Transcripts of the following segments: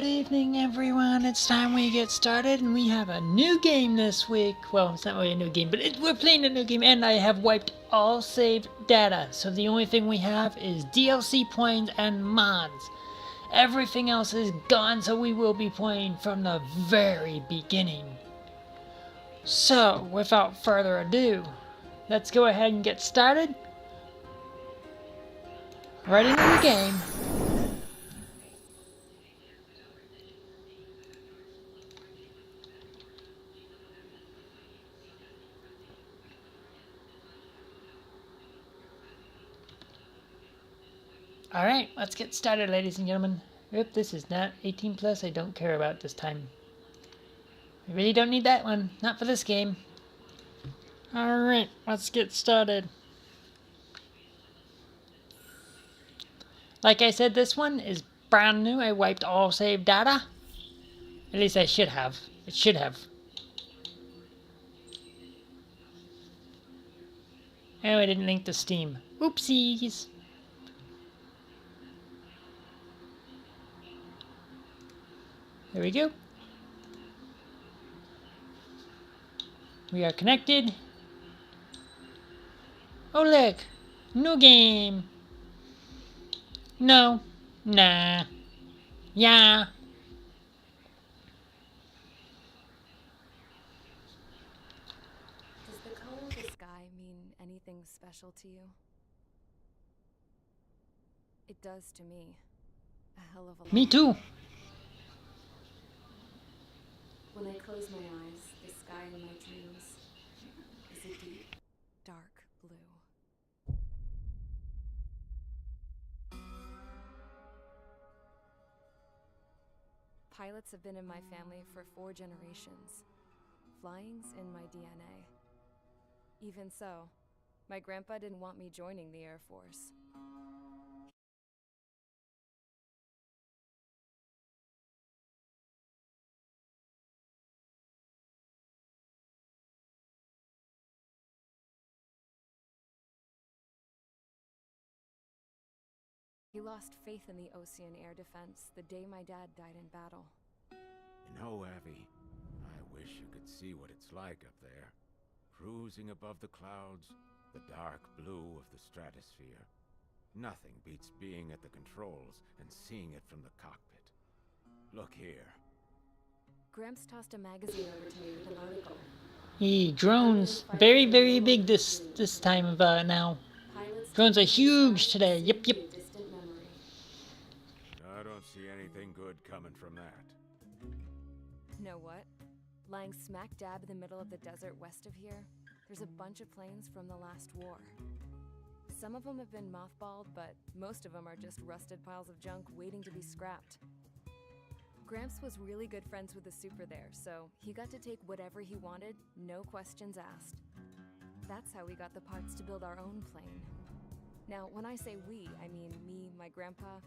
Good evening, everyone. It's time we get started, and we have a new game this week. Well, it's not really a new game, but we're playing a new game, and I have wiped all saved data. So the only thing we have is DLC points and mods. Everything else is gone, so we will be playing from the very beginning. So, without further ado, let's go ahead and get started. Right into the game. Alright, let's get started, ladies and gentlemen. Oop, this is not 18 plus. I don't care about this time. I really don't need that one. Not for this game. Alright, let's get started. Like I said, this one is brand new. I wiped all saved data. At least I should have. It should have. Oh, I didn't link to Steam. Oopsies. There we go. We are connected. Oh, look. New game. No. Nah. Yeah. Does the color of the sky mean anything special to you? It does to me. A hell of a lot. Me too. When I close my eyes, the sky in my dreams is a deep, dark blue. Pilots have been in my family for 4 generations. Flying's in my DNA. Even so, my grandpa didn't want me joining the Air Force. He lost faith in the Ocean Air Defense the day my dad died in battle. You know, Abby, I wish you could see what it's like up there. Cruising above the clouds, the dark blue of the stratosphere. Nothing beats being at the controls and seeing it from the cockpit. Look here. Gramps tossed a magazine over to me with an article. Drones. Very, very big this time of now. Pilots Drones are take huge skies today. seem Yep, to yep. be a distant memory. I don't see anything good coming from that. Know what? Lying smack dab in the middle of the desert west of here, there's a bunch of planes from the last war. Some of them have been mothballed, but most of them are just rusted piles of junk waiting to be scrapped. Gramps was really good friends with the super there, so he got to take whatever he wanted, no questions asked. That's how we got the parts to build our own plane. Now, when I say we, I mean me, my grandpa,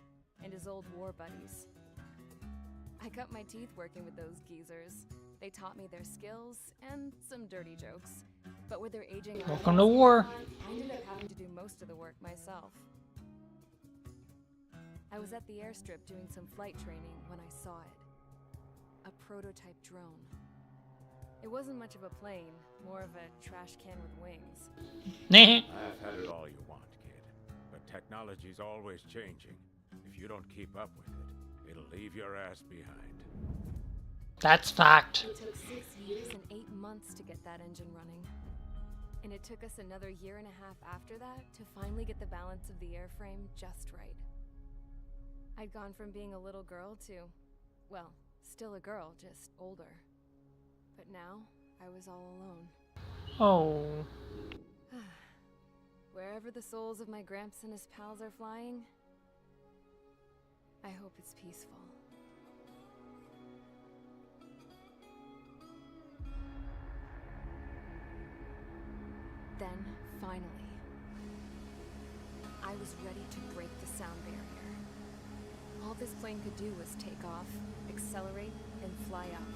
and his old war buddies. I cut my teeth working with those geezers. They taught me their skills and some dirty jokes. But with their aging Welcome to war. I ended up having to do most of the work myself. I was at the airstrip doing some flight training when I saw it. A prototype drone. It wasn't much of a plane, more of a trash can with wings. I've had it all you want, kid. But technology's always changing. If you don't keep up with it, it'll leave your ass behind. That's fact. It took 6 years and 8 months to get that engine running. And it took us another 1.5 years after that to finally get the balance of the airframe just right. I'd gone from being a little girl to, well, still a girl, just older. But now, I was all alone. Oh. Wherever the souls of my Gramps and his pals are flying, I hope it's peaceful. Then, finally, I was ready to break the sound barrier. All this plane could do was take off, accelerate, and fly up.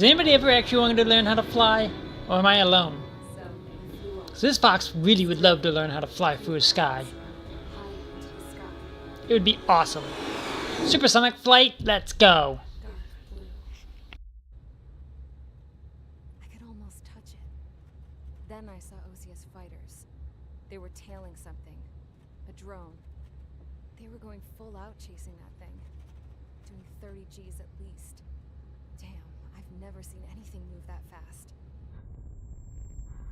Has anybody ever actually wanted to learn how to fly? Or am I alone? So they flew off 'Cause this fox really would love to learn how to fly through the sky. high into the sky. It would be awesome. Supersonic flight, let's go. Dark blue. I could almost touch it. Then I saw Osius fighters. They were tailing something. A drone. They were going full out chasing that thing. Doing 30 Gs at least. Damn, I've never seen anything move that fast.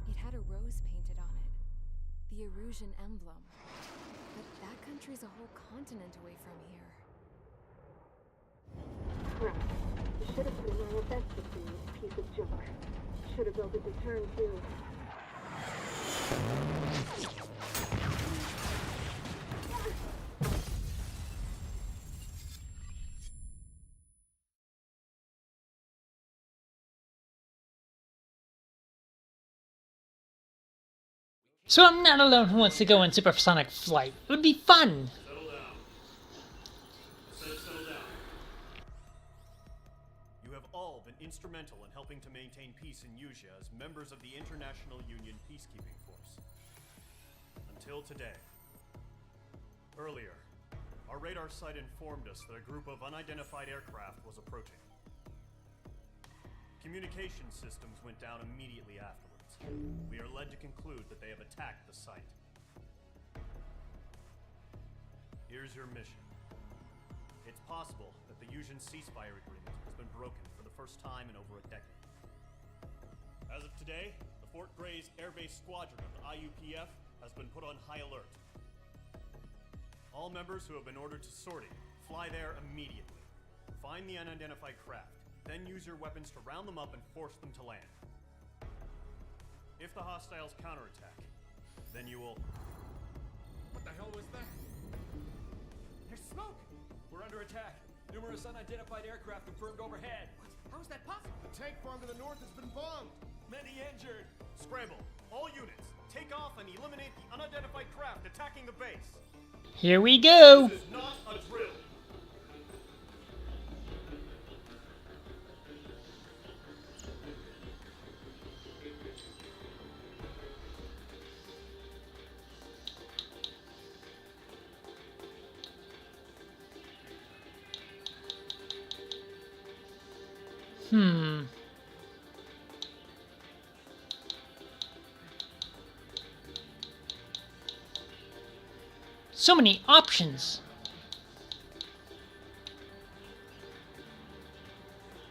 It had a rose painted on it. The Erusian emblem. But that country's a whole continent away from here. Crap. You should have put in my offensive thing, this piece of junk. Should have built a deterrent too. So I'm not alone who wants to go in supersonic flight. It would be fun. Settle down. Settle down. You have all been instrumental in helping to maintain peace in Yuzha as members of the International Union Peacekeeping Force. Until today. Earlier, our radar site informed us that a group of unidentified aircraft was approaching. Communication systems went down immediately afterwards. We are led to conclude that they have attacked the site. Here's your mission. It's possible that the Yuzhan ceasefire agreement has been broken for the first time in over a decade. As of today, the Fort Grays Air Base Squadron of the IUPF has been put on high alert. All members who have been ordered to sortie, fly there immediately. Find the unidentified craft, then use your weapons to round them up and force them to land. If the hostiles counterattack, then you will... What the hell was that? There's smoke! We're under attack. Numerous unidentified aircraft confirmed overhead. What? How is that possible? The tank farm to the north has been bombed. Many injured. Scramble. All units, take off and eliminate the unidentified craft attacking the base. Here we go. This is not a drill. So many options.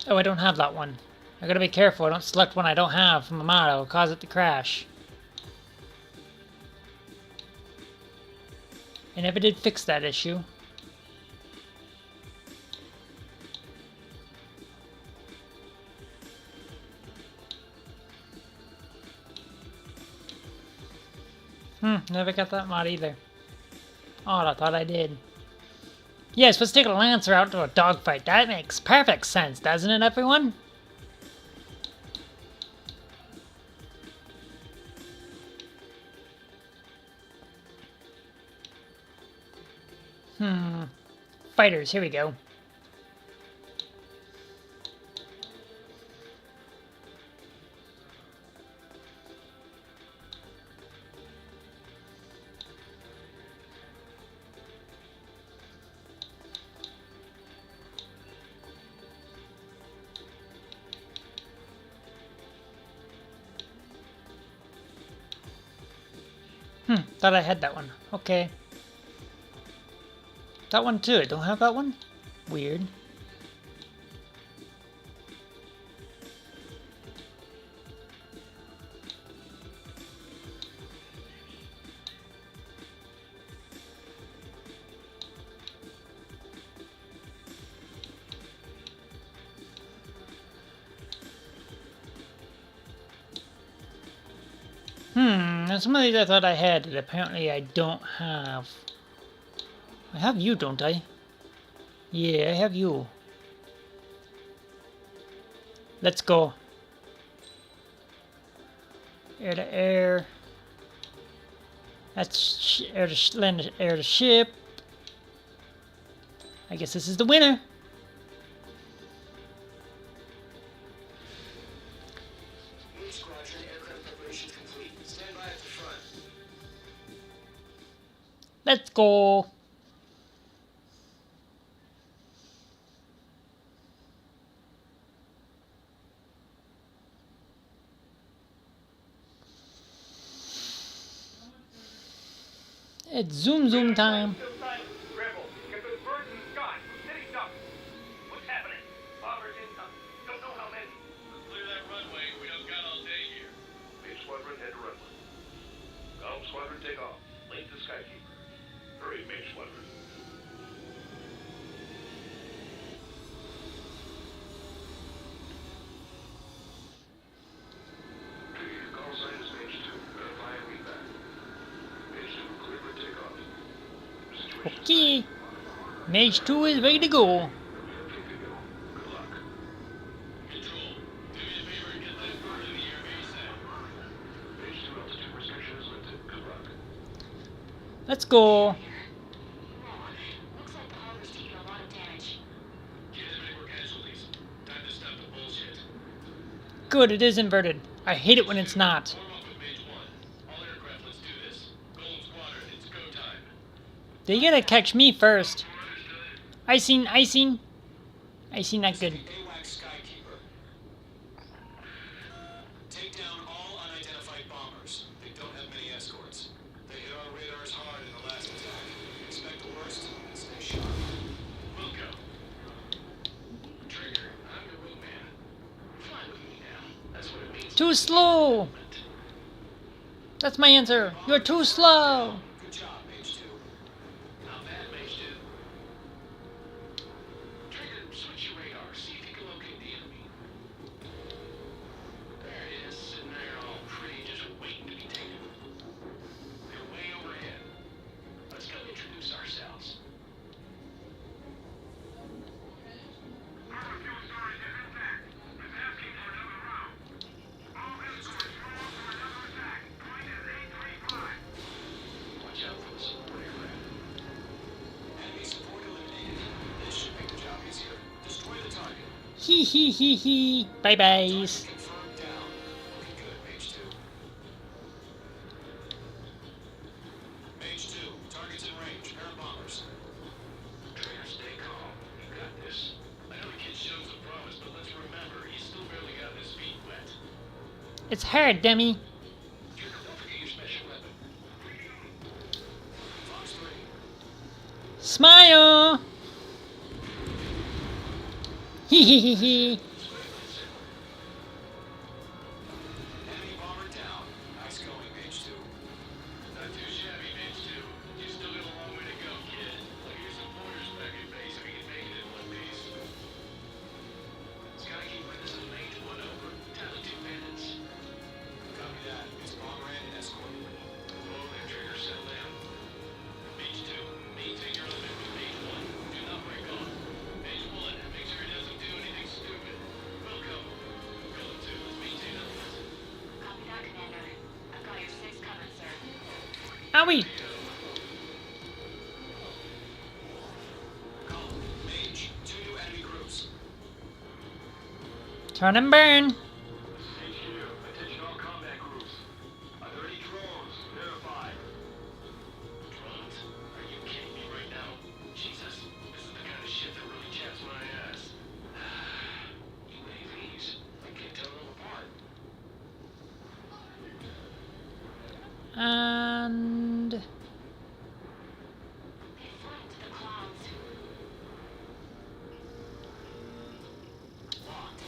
Oh, I don't have that one. I gotta be careful. I don't select one I don't have from the mod. It'll cause it to crash. I never did fix that issue. Never got that mod either. Oh, I thought I did. Yeah, supposed to take a Lancer out to a dogfight. That makes perfect sense, doesn't it, everyone? Fighters, here we go. Thought I had that one. Okay. That one too. I don't have that one? Weird. And some of these I thought I had that apparently I don't have. I have you, don't I? Yeah, I have you. Let's go. Air to air. That's air to land, air to ship. I guess this is the winner. Let's go. It's zoom zoom time. Rebel, Captain Bird in the sky. City duck. What's happening? Bombers incoming. Don't know how many. Clear that runway. We don't got all day here. Main squadron head to runway. Golf squadron take off. Link to Skykeeper. Hurry, main squadron. Call sign is Mage 2. Verify and read back. Mage 2, clear for takeoff. Situation Okay. Mage 2 is ready to go. good luck. Control. Do me a favor and get that bird in the air ASAP. Mage 2 altitude restriction is lifted. Good luck. Let's go. Looks like the harbor's taking a lot of damage. Can't have any more casualties. Time to stop the bullshit. Good, it is inverted. I hate it when it's not. Warm up with Mage 1. All aircraft, let's do this. Golden Squadron, it's go time. They gotta catch me first. Icing, icing. Icing not good. AWACS Skykeeper. Take down all unidentified bombers. They don't have many escorts. They hit our radars hard in the last attack. Expect the worst and stay sharp. Wilco. Trigger, I'm your wingman. Fly with me now. That's what it means. Too slow. That's my answer. You're too slow. Good job, Mage 2. Not bad, Mage 2. Trigger, switch your radar. See if you can locate the enemy. There it is, sitting there all pretty, just waiting to be taken. They're way overhead. Let's go introduce ourselves. Watch out for the support aircraft. Enemy support eliminated. This should make the job easier. Destroy the target. Hee hee hee hee. Bye byes. Confirmed down. Looking good, Mage 2. Mage 2, targets in range. Pair of bombers. Trigger, stay calm. You got this. I know the kid shows the promise, but let's remember, he's still barely got his feet wet. It's hard, dummy. Trigger, don't forget your special weapon. Fox 3. Smile. Hee hee hee hee. Enemy bomber down. Nice going, Mage 2. Not too shabby, Mage 2. You still got a long way to go, kid. Look at your supporters back at base if we can make it in one piece. Skykeeper, this is Mage 1 over. Down to 2 minutes. Copy that. It's bomber and escort. Whoa there, Trigger, settle down. Mage 2, maintain your limit with Mage 1. Do not break off. Mage 1, make sure he doesn't do anything stupid. Welcome. Golden 2, let's maintain our limit. Copy that, Commander. I've got your 6 covered, sir. Owie. Call. Mage. 2 new enemy groups. Turn and burn. HQ, attention all combat groups. Are there any drones? Verify. Drones? Are you kidding me right now? Jesus, this is the kind of shit that really chaps my ass. UAVs, I can't tell them apart. And They fly into the clouds. Locked.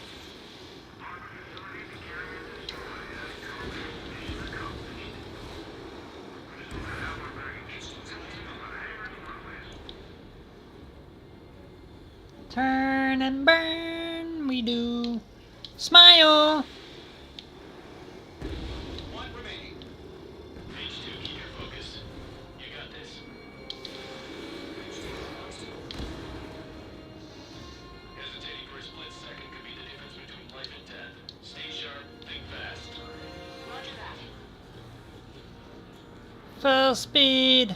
turn and burn. We do. Smile. 1 remaining. Mage 2, keep your focus. You got this. Mage 2, Fox 2. Hesitating for a split second could be the difference between life and death. Stay sharp, think fast. Roger that. Full speed.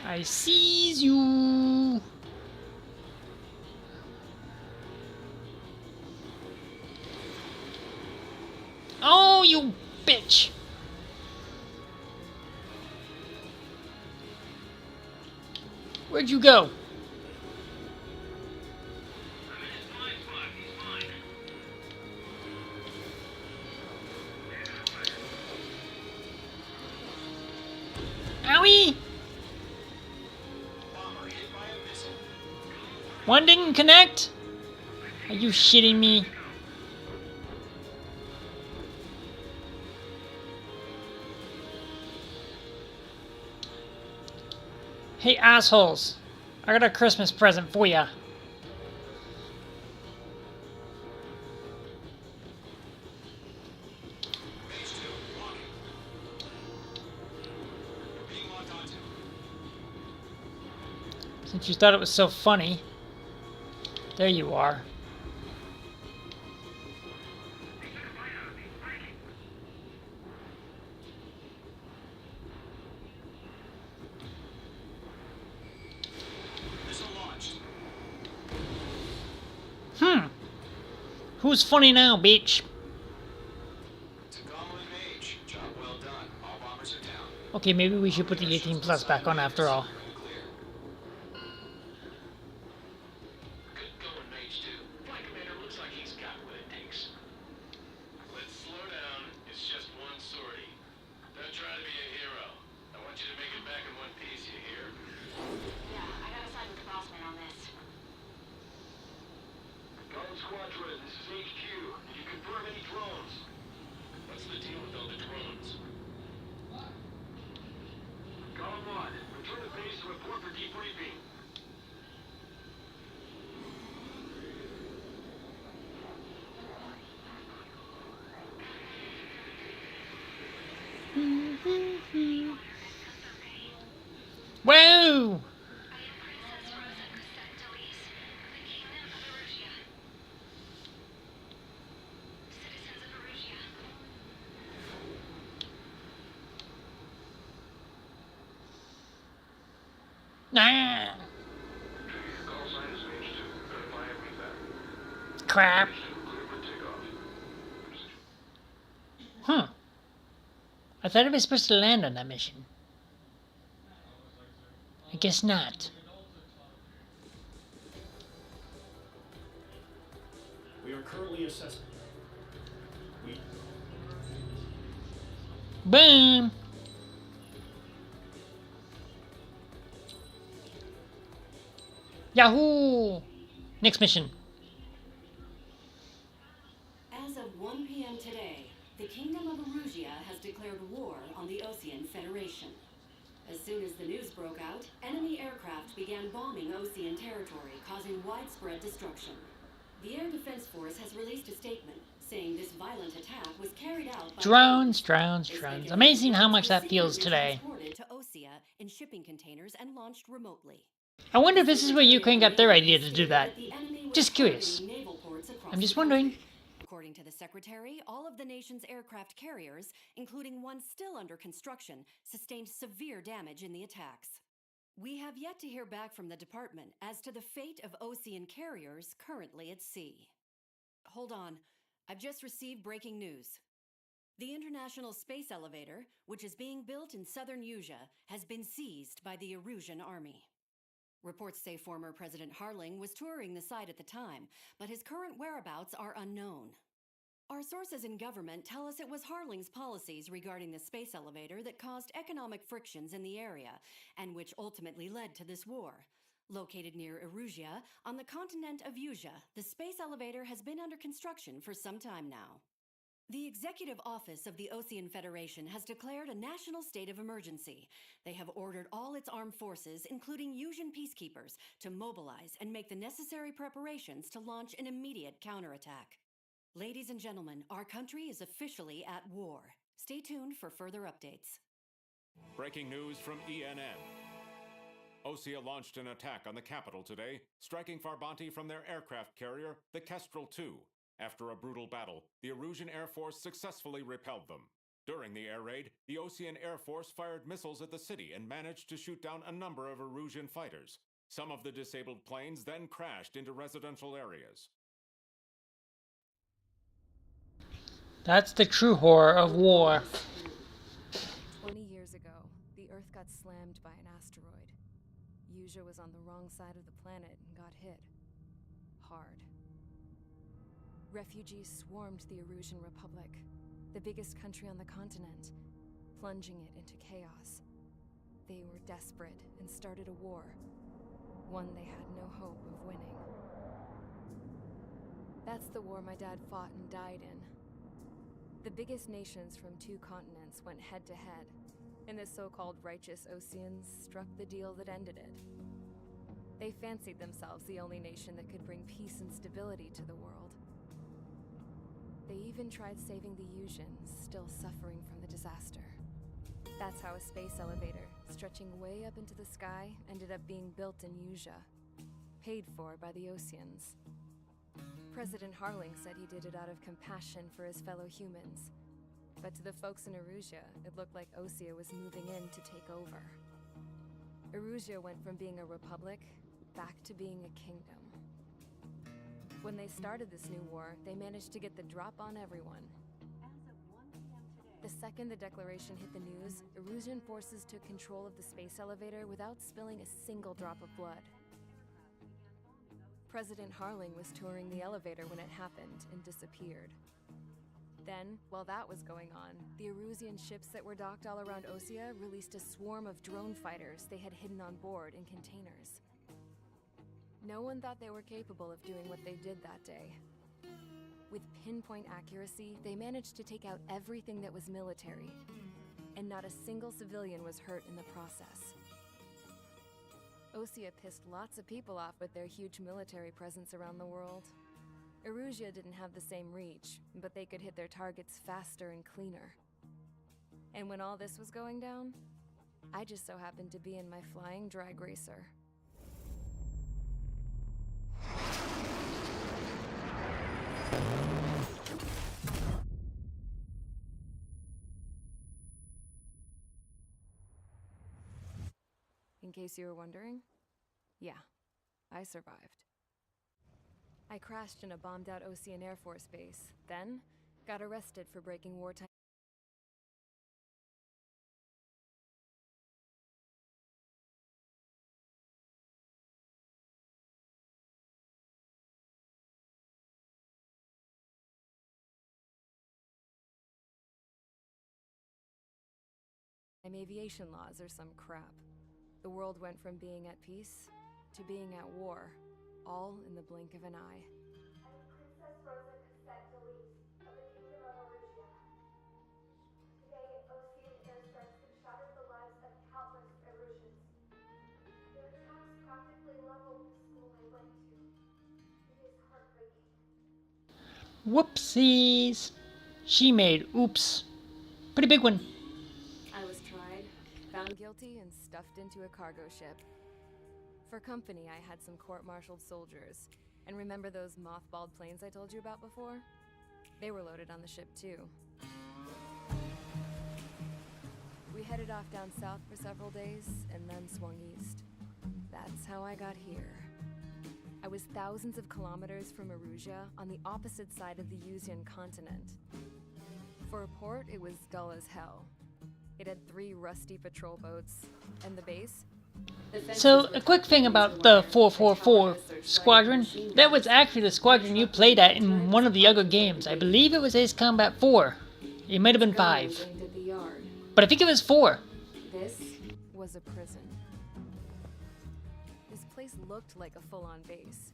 I seize you. Oh, you bitch! Where'd you go? Owie! One didn't connect? Are you shitting me? Hey assholes, I got a Christmas present for ya. Since you thought it was so funny, there you are. Who's funny now, bitch? Okay, maybe we should put the 18 plus back on after all. Good going, Mage 2. Flight Commander looks like he's got what it takes. Let's slow down. It's just one sortie. Don't try to be a hero. I want you to make it back in one piece, you hear? Yeah, I gotta side with the bossman on this. Guard Squadron, this is HQ. Did you confirm any drones? What's the deal with all the drones? Column 1, return to base to report for debriefing. Whoa! Ah, Call sign is Mage 2. Verify and read that. crap. Mage 2, clear for takeoff. Huh. I thought I was supposed to land on that mission. I guess not. We are currently assessing. Boom! Yahoo! Next mission. As of 1 p.m. today, the Kingdom of Erusia has declared war on the Osean Federation. As soon as the news broke out, enemy aircraft began bombing Osean territory, causing widespread destruction. The Air Defense Force has released a statement saying this violent attack was carried out by Drones, drones, drones. Amazing how much that feels today. transported to Osea in shipping containers and launched remotely. I wonder if this is where Ukraine got their idea to do that. The enemy was Just curious. targeting naval ports across I'm just the wondering. country. According to the Secretary, all of the nation's aircraft carriers, including one still under construction, sustained severe damage in the attacks. We have yet to hear back from the department as to the fate of Osean carriers currently at sea. Hold on, I've just received breaking news. The International Space Elevator, which is being built in southern Usea, has been seized by the Erusian army. Reports say former President Harling was touring the site at the time, but his current whereabouts are unknown. Our sources in government tell us it was Harling's policies regarding the space elevator that caused economic frictions in the area, and which ultimately led to this war. Located near Erusia, on the continent of Usea, the space elevator has been under construction for some time now. The Executive Office of the Osean Federation has declared a national state of emergency. They have ordered all its armed forces, including Usian peacekeepers, to mobilize and make the necessary preparations to launch an immediate counterattack. Ladies and gentlemen, our country is officially at war. Stay tuned for further updates. Breaking news from ENN. Osea launched an attack on the capital today, striking Farbanti from their aircraft carrier, the Kestrel II. After a brutal battle, the Erusian Air Force successfully repelled them. During the air raid, the Osean Air Force fired missiles at the city and managed to shoot down a number of Erusian fighters. Some of the disabled planes then crashed into residential areas. That's the true horror of war. 20 years ago, the Earth got slammed by an asteroid. Yuzha was on the wrong side of the planet and got hit. Hard. Refugees swarmed the Erusian Republic, the biggest country on the continent, plunging it into chaos. They were desperate and started a war, one they had no hope of winning. That's the war my dad fought and died in. The biggest nations from 2 continents went head-to-head, and the so-called righteous Oseans struck the deal that ended it. They fancied themselves the only nation that could bring peace and stability to the world. They even tried saving the Yusians, still suffering from the disaster. That's how a space elevator, stretching way up into the sky, ended up being built in Yuzha, paid for by the Oseans. President Harling said he did it out of compassion for his fellow humans. But to the folks in Erusea, it looked like Osea was moving in to take over. Erusea went from being a republic back to being a kingdom. When they started this new war, they managed to get the drop on everyone. The second the declaration hit the news, Erusian forces took control of the space elevator without spilling a single drop of blood. President Harling was touring the elevator when it happened and disappeared. Then, while that was going on, the Erusian ships that were docked all around Osea released a swarm of drone fighters they had hidden on board in containers. No one thought they were capable of doing what they did that day. With pinpoint accuracy, they managed to take out everything that was military, and not a single civilian was hurt in the process. Osea pissed lots of people off with their huge military presence around the world. Erusea didn't have the same reach, but they could hit their targets faster and cleaner. And when all this was going down, I just so happened to be in my flying drag racer. In case you were wondering, yeah, I survived. I crashed in a bombed-out Osean Air Force base, then got arrested for breaking wartime. Aviation laws or some crap. The world went from being at peace to being at war, all in the blink of an eye. I am Princess Rosa Cassette Delete of the Kingdom of Erusea. Today, Osean airstrikes have shattered the lives of countless Erusians. Their attacks practically leveled the school I went to. It is heartbreaking. Whoopsies. She made oops. Pretty big one. I was tried, found guilty, and stuffed into a cargo ship. For company, I had some court-martialed soldiers. And remember those mothballed planes I told you about before? They were loaded on the ship too. We headed off down south for several days, and then swung east. That's how I got here. I was thousands of kilometers from Erusea, on the opposite side of the Yusian continent. For a port, it was dull as hell. It had 3 rusty patrol boats, and the base? So, a quick thing about the 444 Squadron. That was actually the squadron you played at in one of the other games. I believe it was Ace Combat 4. It might have been 5. But I think it was 4. This was a prison. This place looked like a full-on base.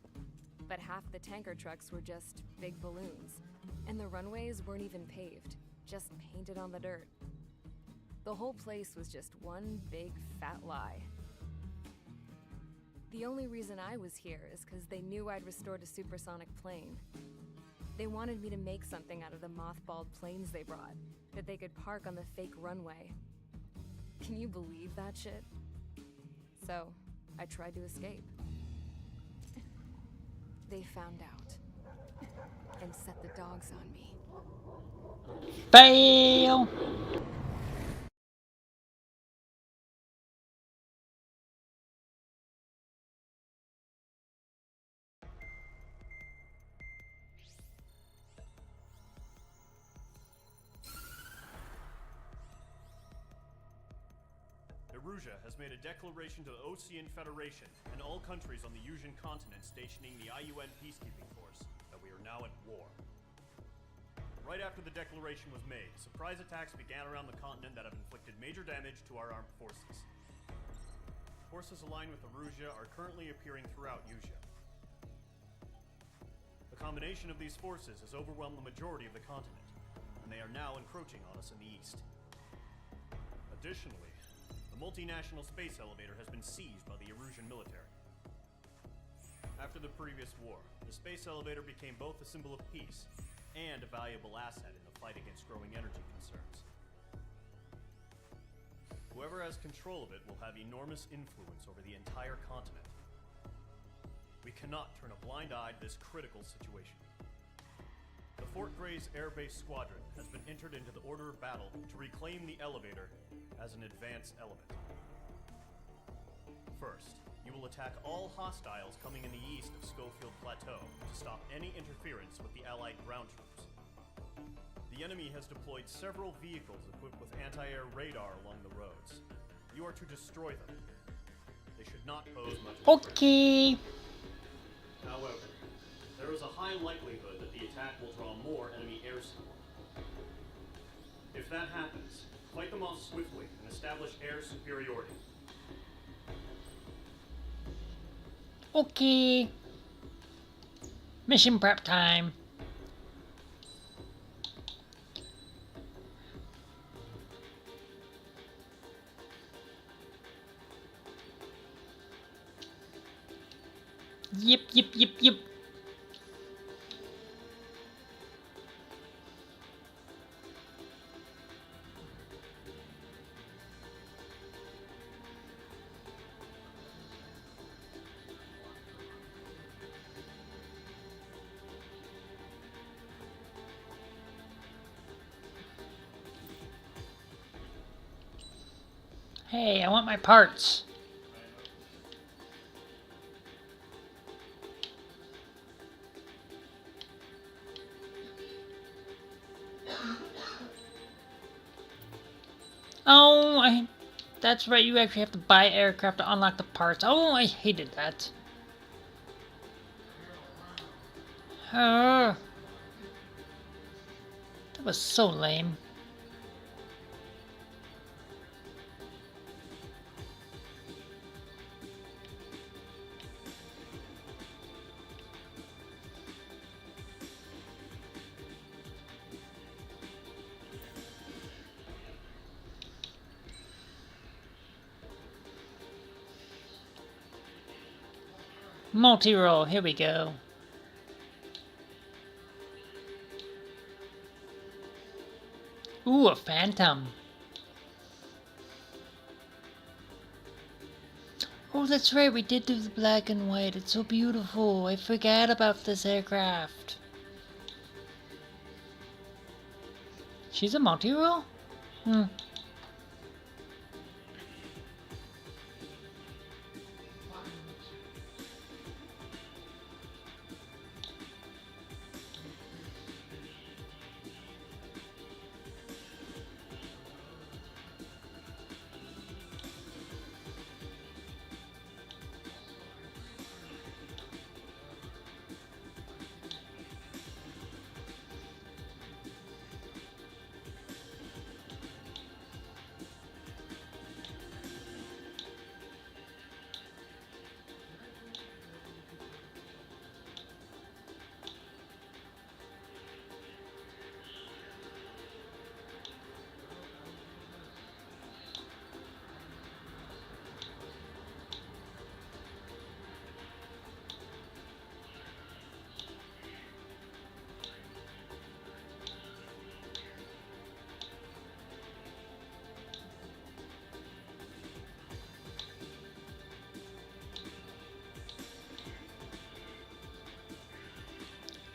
But half the tanker trucks were just big balloons. And the runways weren't even paved, just painted on the dirt. The whole place was just one big fat lie. The only reason I was here is because they knew I'd restored a supersonic plane. They wanted me to make something out of the mothballed planes they brought, that they could park on the fake runway. Can you believe that shit? So, I tried to escape. They found out, and set the dogs on me. Fail! Erusia has made a declaration to the Ocean Federation and all countries on the Yusian continent stationing the IUN peacekeeping force that we are now at war. Right after the declaration was made, surprise attacks began around the continent that have inflicted major damage to our armed forces. Forces aligned with Erusia are currently appearing throughout Yusia. The combination of these forces has overwhelmed the majority of the continent, and they are now encroaching on us in the east. Additionally, the multinational space elevator has been seized by the Erusian military. After the previous war, the space elevator became both a symbol of peace and a valuable asset in the fight against growing energy concerns. Whoever has control of it will have enormous influence over the entire continent. We cannot turn a blind eye to this critical situation. The Fort Grays Air Base Squadron has been entered into the order of battle to reclaim the elevator as an advance element. First, you will attack all hostiles coming in the east of Schofield Plateau to stop any interference with the Allied ground troops. The enemy has deployed several vehicles equipped with anti-air radar along the roads. You are to destroy them. They should not pose much threat. Okay. However, there is a high likelihood that the attack will draw more enemy air support. If that happens, fight them off swiftly and establish air superiority. Okay. Mission prep time. Yep, yep, yep, yep. Hey, I want my parts. Oh, that's right, you actually have to buy aircraft to unlock the parts. Oh, I hated that. That was so lame. Multi-roll, here we go. Ooh, a Phantom. Oh, that's right, we did do the black and white. It's so beautiful. I forgot about this aircraft. She's a multi-roll?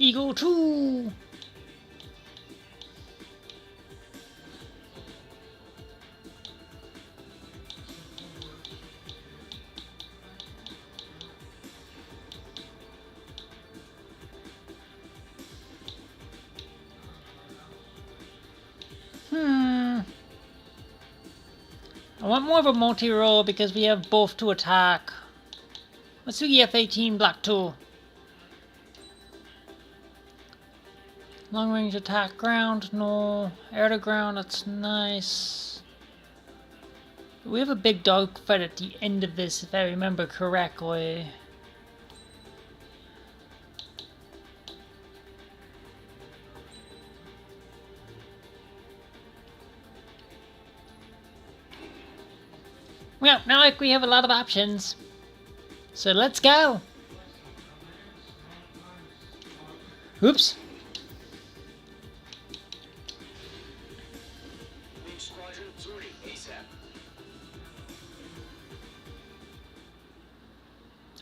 Eagle 2! I want more of a multi-role because we have both to attack. Masugi F-18 Block 2. Long range attack ground, no. Air to ground, that's nice. We have a big dogfight at the end of this, if I remember correctly. Well, now like we have a lot of options. So let's go! Oops.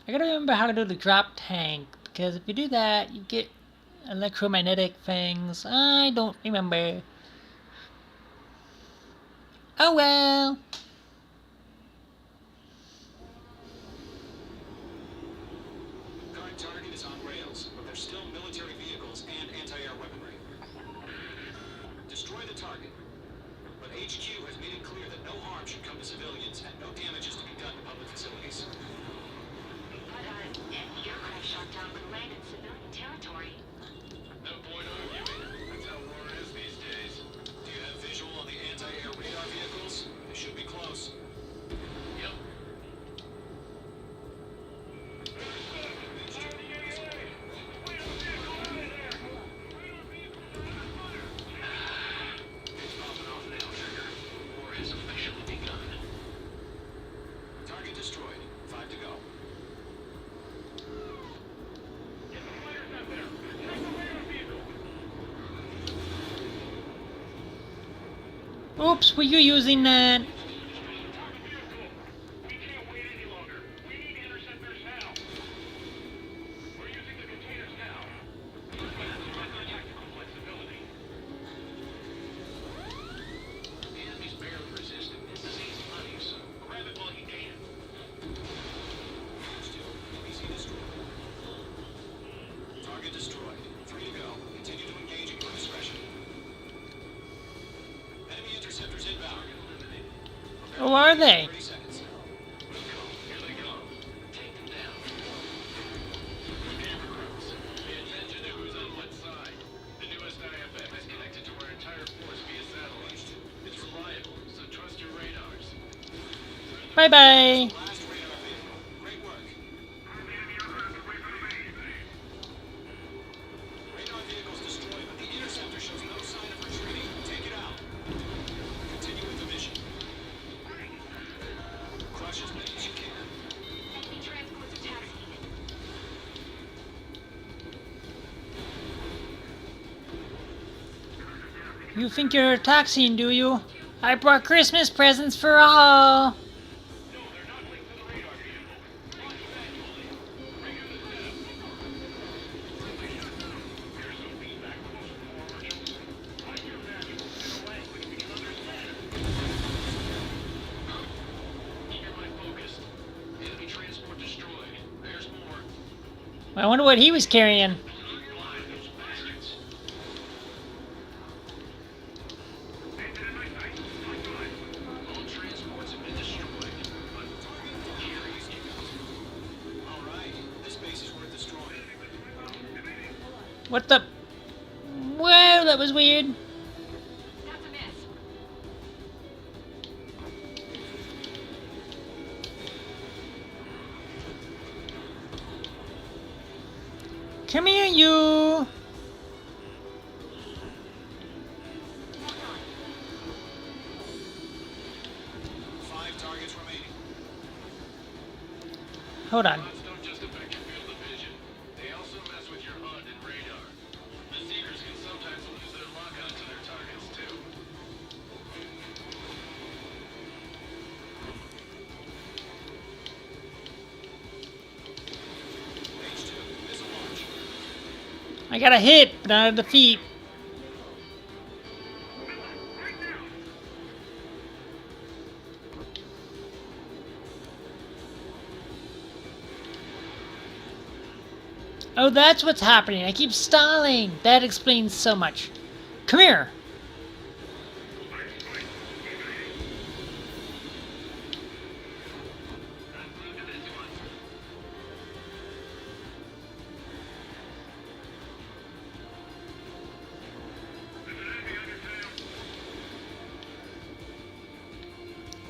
I gotta remember how to do the drop tank, because if you do that, you get electromagnetic things. I don't remember. Oh well! Current target is on rails, but there's still military vehicles and anti-air weaponry. Destroy the target, but HQ has made it clear that no harm should come to civilians and no damage is to be done to public facilities. But an aircraft shot down could land in civilian territory. No point arguing. That's how war is these days. Do you have visual on the anti-air radar vehicles? They should be close. Yep. It's popping off now, Trigger. War has officially begun. Target destroyed. 5 to go. Oops, were you using that? The enemy's barely resisting. This is easy money, so grab it while you can. PC destroyed. Target destroyed. 3 to go. Continue to engage at your discretion. Enemy interceptors inbound. Who are they? 30 seconds. Here they come. Take them down. Camera crews, pay attention to who's on what side. The newest IFF is connected to our entire force via satellite. It's reliable, so trust your radars. Bye-bye! Last radar vehicle. Great work. Radar vehicle's destroyed, but the interceptor shows no sign of retreating. Take it out. Continue with the mission. Crush as many as you can. Enemy transports are taxiing. You think you're taxiing, do you? I brought Christmas presents for all! Keep your mind focused. Enemy transport destroyed. There's more. I wonder what he was carrying. Blind those bastards. All transports have been destroyed, but carries can go. All right. This base is worth destroying. What the? Whoa, that was weird. That's a miss. Come here, you! Five targets remaining. Hold on. Bots don't just affect your field of vision. They also mess with your HUD and radar. The Seekers can sometimes lose their lock-on to their targets, too. H2, missile launch. I got a hit, but not a defeat. Oh, that's what's happening. I keep stalling. That explains so much. Come here.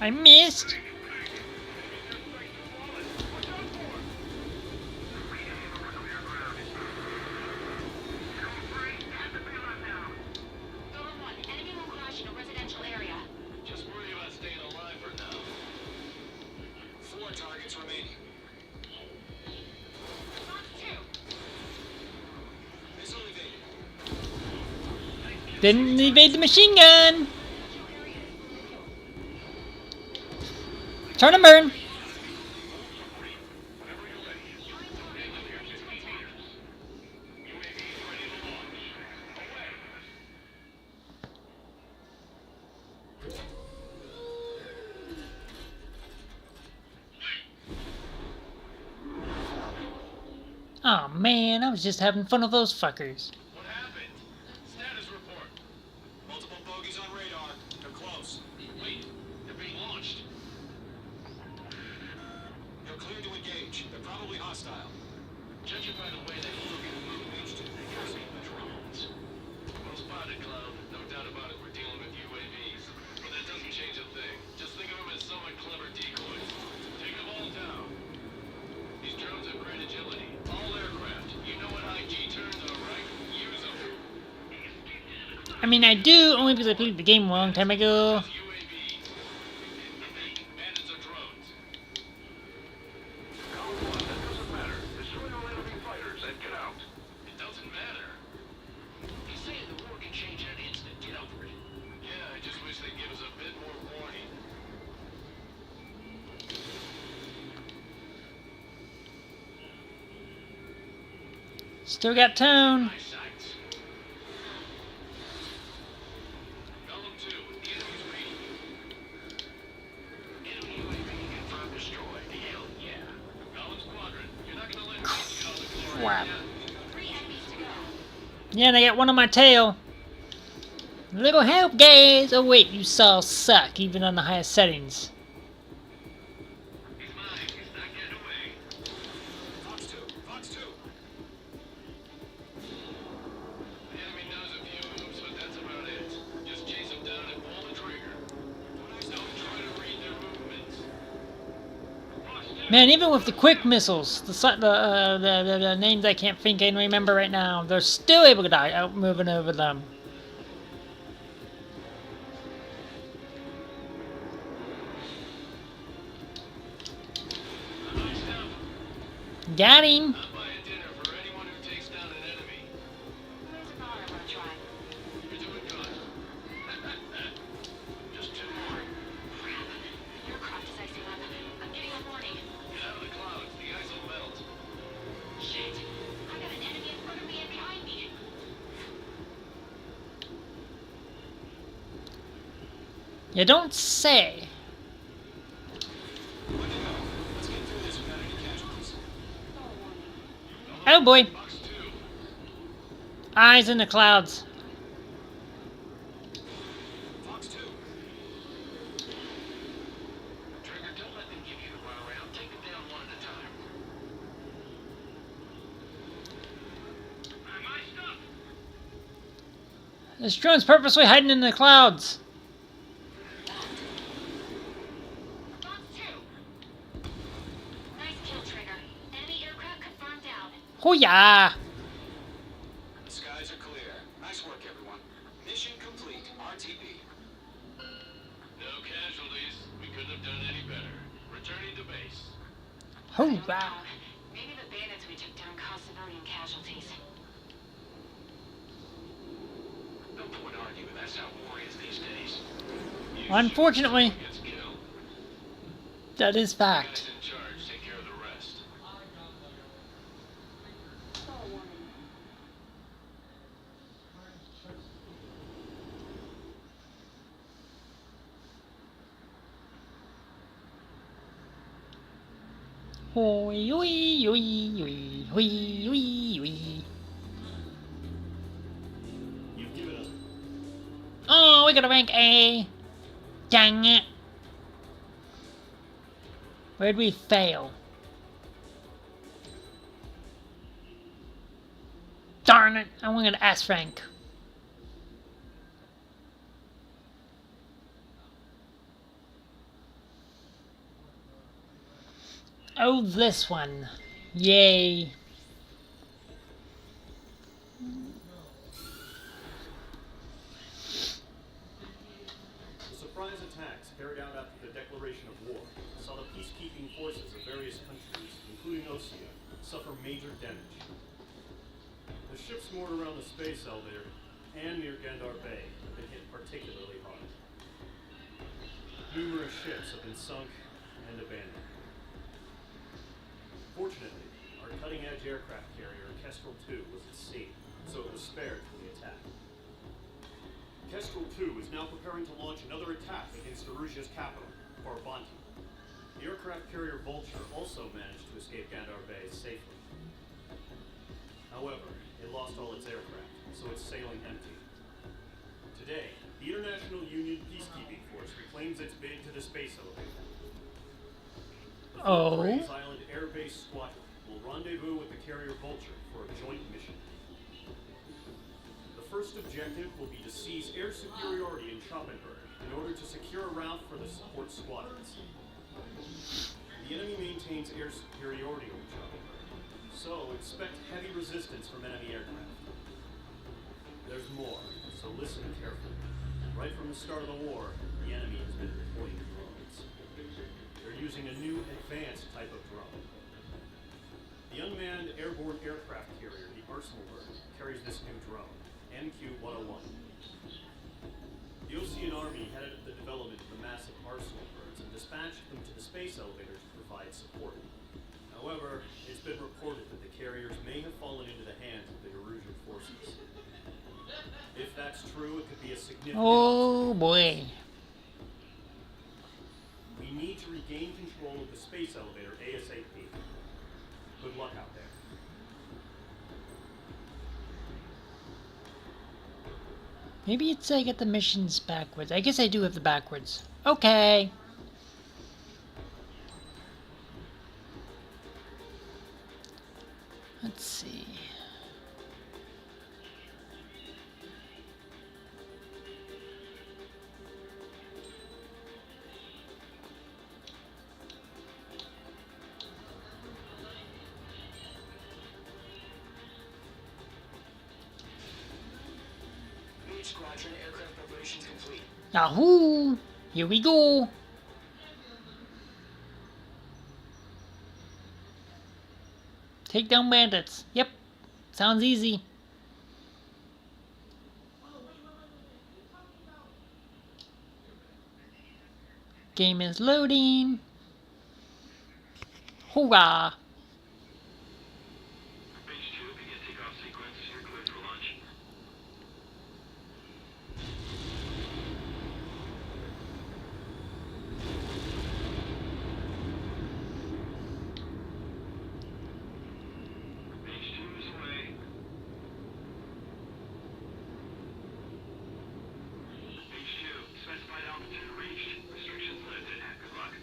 I missed. Enemy will crash in a residential area. Just worry about staying alive for now. 4 targets remaining. Fox 2. Missile evaded. Didn't evade the machine gun. Turn and burn. Oh man, I was just having fun with those fuckers. What happened? Status report. Multiple bogeys on radar. They're close. Wait, they're being launched. You're clear to engage. They're probably hostile. Judging by the way they look and move, they must be drones. Well spotted, Cloud. No doubt about it, we're dealing with UAVs. But that doesn't change a thing. Just think of them as somewhat clever decoys. Take them all down. These drones have great agility. All aircraft. You know what IG turns are, right? Use them. I mean, I do, only because I played the game a long time ago. UAVs. Bandits are drones. That doesn't matter. Destroy all enemy fighters and get out. It doesn't matter. He's saying the war can change in an instant. Get over it. Yeah, I just wish they'd give us a bit more warning. Still got tone. My sights. Golem 2, the enemy's reading. Enemy UAV confirmed destroyed. Hell yeah. Golem Squadron, you're not gonna let me get all the glory. Crap. Yeah? 3 enemies to go. Yeah, and I got one on my tail. Little help, guys. Oh wait, you saw suck even on the highest settings. He's mine. He's not getting away. Fox 2. Fox 2. The enemy knows a few moves, but that's about it. Just chase them down and pull the trigger. Don't try to read their movements. Man, even with the quick missiles, the names I can't think and remember right now, they're still able to die out moving over them. Got him. I'll buy a dinner for anyone who takes down an enemy. There's a bar I'm gonna try. You're doing good. Just 2 more. The aircraft is icing up. I'm getting a warning. Get out of the clouds. The ice will melt. Shit. I got an enemy in front of me and behind me. You don't say. Let's get through this without any casualties. Oh boy. Fox 2. Eyes in the clouds. Fox 2. Trigger, don't let them give you the runaround. Take them down one at a time. My stuff. This drone's purposely hiding in the clouds. Fox 2. Nice kill, Trigger. Enemy aircraft confirmed down. Oh yeah. The skies are clear. Nice work, everyone. Mission complete. RTB. No casualties. We couldn't have done any better. Returning to base. Hoorah. Maybe the bandits we took down caused civilian casualties. No point arguing. That's how war is these days. Unfortunately, Gets killed. that is fact. Guys in charge take care of the rest. Oi, oi, oi, oi, oi, oi, oi. You've given us. Oh, we got a rank A. Dang it. Where'd we fail? Darn it, I want an S rank. Oh, this one. Yay. The surprise attacks carried out after the declaration of war saw the peacekeeping forces of various countries, including Osea, suffer major damage. The ships moored around the space elevator and near Gandar Bay have been hit particularly hard. Numerous ships have been sunk and abandoned. Fortunately, our cutting-edge aircraft carrier, Kestrel 2, was at sea, so it was spared from the attack. Kestrel 2 is now preparing to launch another attack against Erusia's capital, Farbanti. The aircraft carrier Vulture also managed to escape Gandar Bay safely. However, it lost all its aircraft, so it's sailing empty. Today, the International Union Peacekeeping Force reclaims its bid to the space elevator. The Fort Grays Island Air Base Squadron will rendezvous with the carrier Vulture for a joint mission. The first objective will be to seize air superiority in Schoppenberg in order to secure a route for the support squadrons. The enemy maintains air superiority over Schoppenberg, so expect heavy resistance from enemy aircraft. There's more, so listen carefully. Right from the start of the war, the enemy has been deploying drones. They're using a new advanced type of drone. The unmanned airborne aircraft carrier, the Arsenalberg, carries this new drone, MQ-101. The Osean Army headed the development of the massive Arsenalbergs and dispatched them to the space elevator to provide support. However, it's been reported that the carriers may have fallen into the hands of the Erusian forces. If that's true, it could be a significant... Oh boy. We need to regain control of the space elevator ASAP. Good luck out there. Maybe it's I get the missions backwards. I guess I do have the backwards. Okay. Let's see. Squadron aircraft preparations complete. Yahoo! Here we go. Take down bandits. Yep. Sounds easy. Game is loading. Hoorah! Base 2, begin takeoff sequence. You're cleared for launch. Base 2 is away. Base 2, specified altitude reached. Restrictions lifted. Good luck.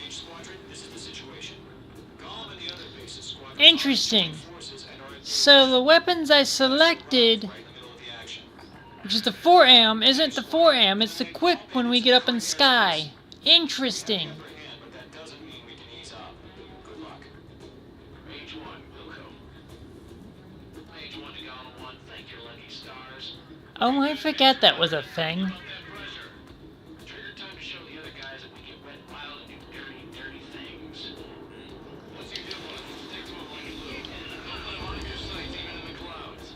H Squadron, this is the situation. Golem and the other bases squadron. Interesting. So the weapons I selected, which is the 4AM, isn't the 4AM, it's the quick when we get up in sky. Interesting. But that doesn't mean we can ease up. Good luck. Mage 1, Wilco. Mage 1 to Golem 1, thank your lucky stars. Oh, I forgot that was a thing. That pressure. Trigger time to show the other guys that we get wet, wild, and do dirty, dirty things. What's your deal on? Stick to it like you blue. Don't let them on your sights, even in the clouds.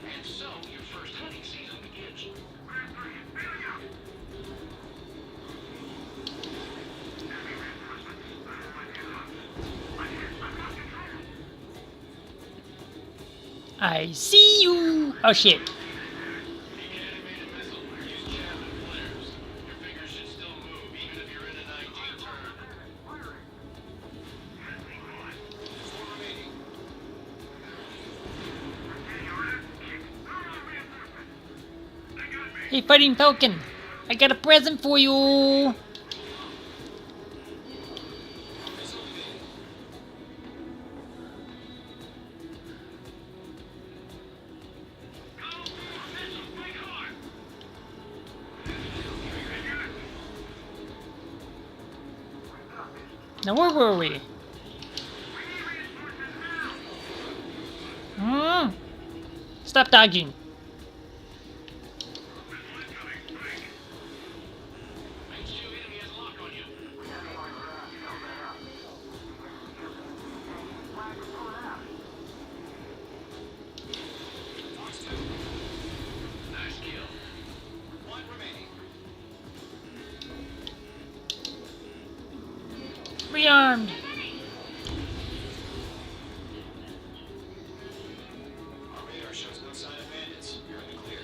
And so, your first hunting season begins. I see you. Oh shit. Animated missile. Use javelin flares. Your fingers should still move, even if you're in a 19 turn. Four remaining. Hey, Fighting Falcon, I got a present for you. Now where were we? Stop dodging. Rearmed. Our radar shows no sign of bandits. You're in the clear.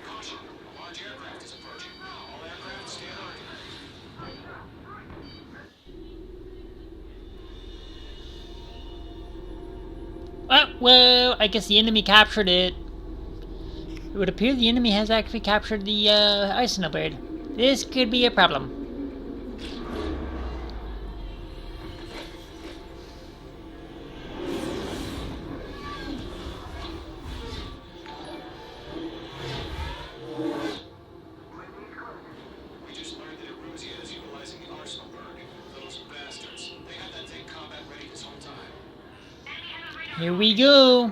Caution! A large aircraft is approaching. All aircraft stay alert. Well, I guess the enemy captured it. It would appear the enemy has actually captured the ice snowbird. This could be a problem. We just learned that Erusia is utilizing the Arsenalberg. Those bastards. They had that thing combat ready this whole time. Here we go.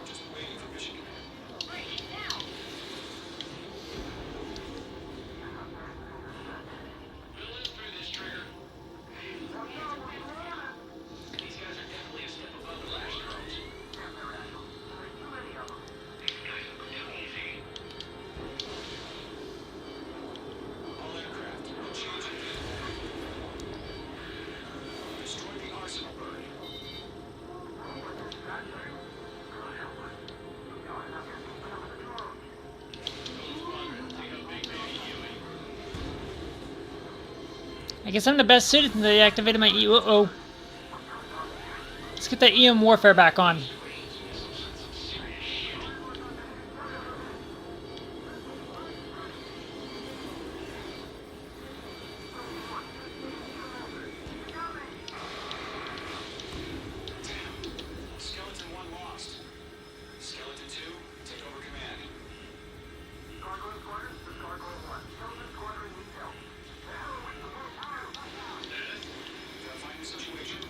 Just waiting for mission command. We'll live through this, Trigger. These guys are definitely a step above the last drones. These guys look too easy. All aircraft, no change in vehicle. Destroy the Arsenalberg. I guess I'm the best suited since I activated my Uh-oh. Let's get that EM warfare back on. Skeleton 1 lost. Skeleton 2, take over command. Gargoyle Squadron, this is Gargoyle 1. Skeleton Squadron needs help. Verifying the situation.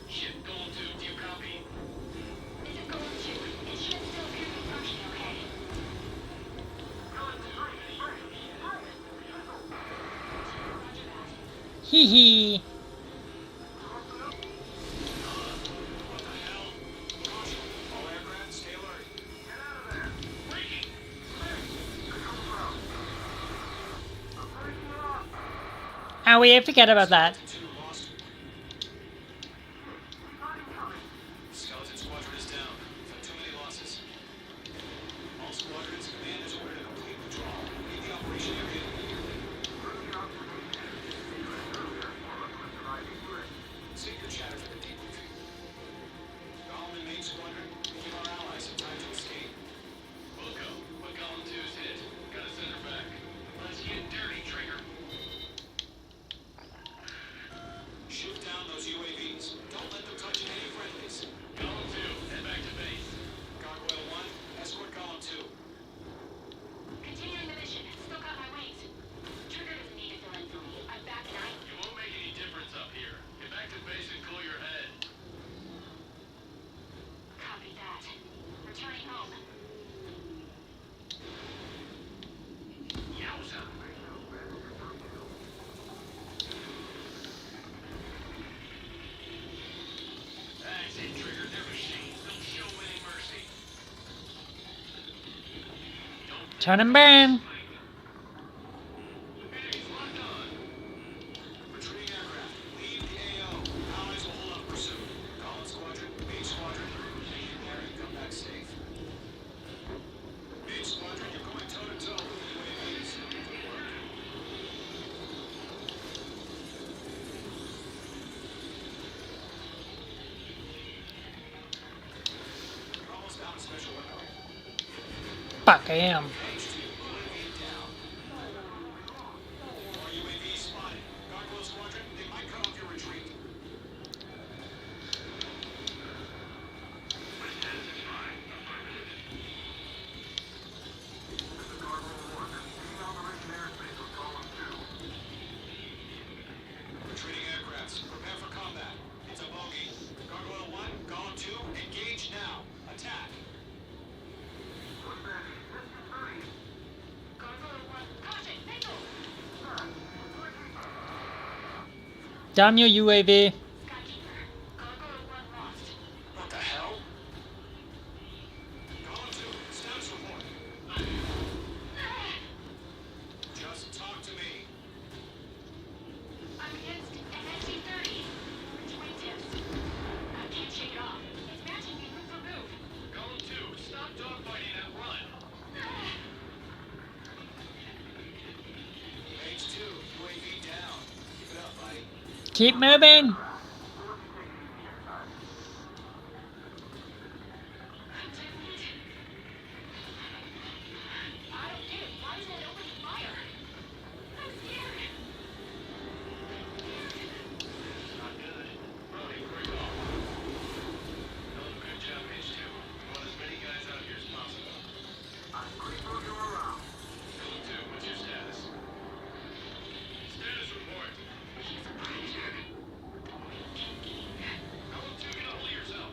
Ship Golem 2, do you copy? This is Golem 2. It should still appear to be functioning okay. Hee hee. All aircraft, stay alert. Owie, I forget about that. 2 lost. Skeleton Squadron is down. We've had too many losses. All squadrons, command is ordered to complete withdrawal. Leave the operation area immediately. Save your chatter for the debriefing. Golem and main squadron, give our allies some time to escape. Wilco, what Golem 2's hit? Gotta send her back. Let's get dirty, Trigger. Shoot down those UAVs. Don't let them touch any friendlies. Golem 2, head back to base. Gargoyle 1, escort Golem 2. Continuing the mission. Still got my wings. Trigger doesn't need to fill in for me. I'm back and It won't make any difference up here. Get back to base and cool your head. copy that. Returning home. Yowza. That's it, Trigger. They're machines. Don't show any mercy. Turn and burn. He's locked on. Retreating aircraft. Leave the AO. Allies will hold up pursuit. Golem Squadron, main squadron, take your bearing. Come back safe. Main squadron, you're going toe-to-toe with the UAVs. Fuck, I am. UAV spotted. Gargoyle Squadron, they might cut off your retreat. Retreating aircrafts, prepare for combat. It's a bogey. Gargoyle 1, Golem 2, engage now. Attack. Damn you, UAV. What the hell? Golem 2, status report. Just talk to me. I'm against an SC-30. Which wingtips? I can't shake it off. It's matching me move for move. Golem 2, stop dogfighting and run. H2, UAV down. Keep it up, buddy. Keep moving. I don't get it. Why is that opening fire? I'm scared. Not good. Brody, break off. Golem, good job, H2. We want as many guys out here as possible. I'm pretty sure you're around. Golem 2, what's your status? Status report. Golem 2, get a hold of yourself.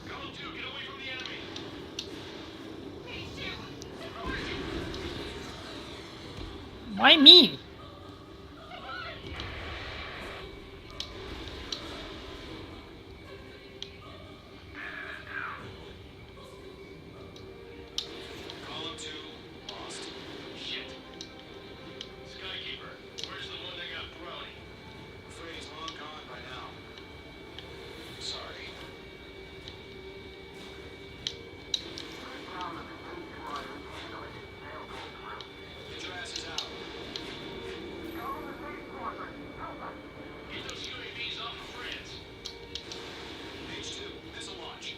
Golem 2, get away from the enemy. Why me? Golem 2, lost. Shit. Skykeeper, where's the one that got Brody? Afraid he's long gone by now. Sorry. Get your asses out. Get those UAVs off of France. H2, missile launch.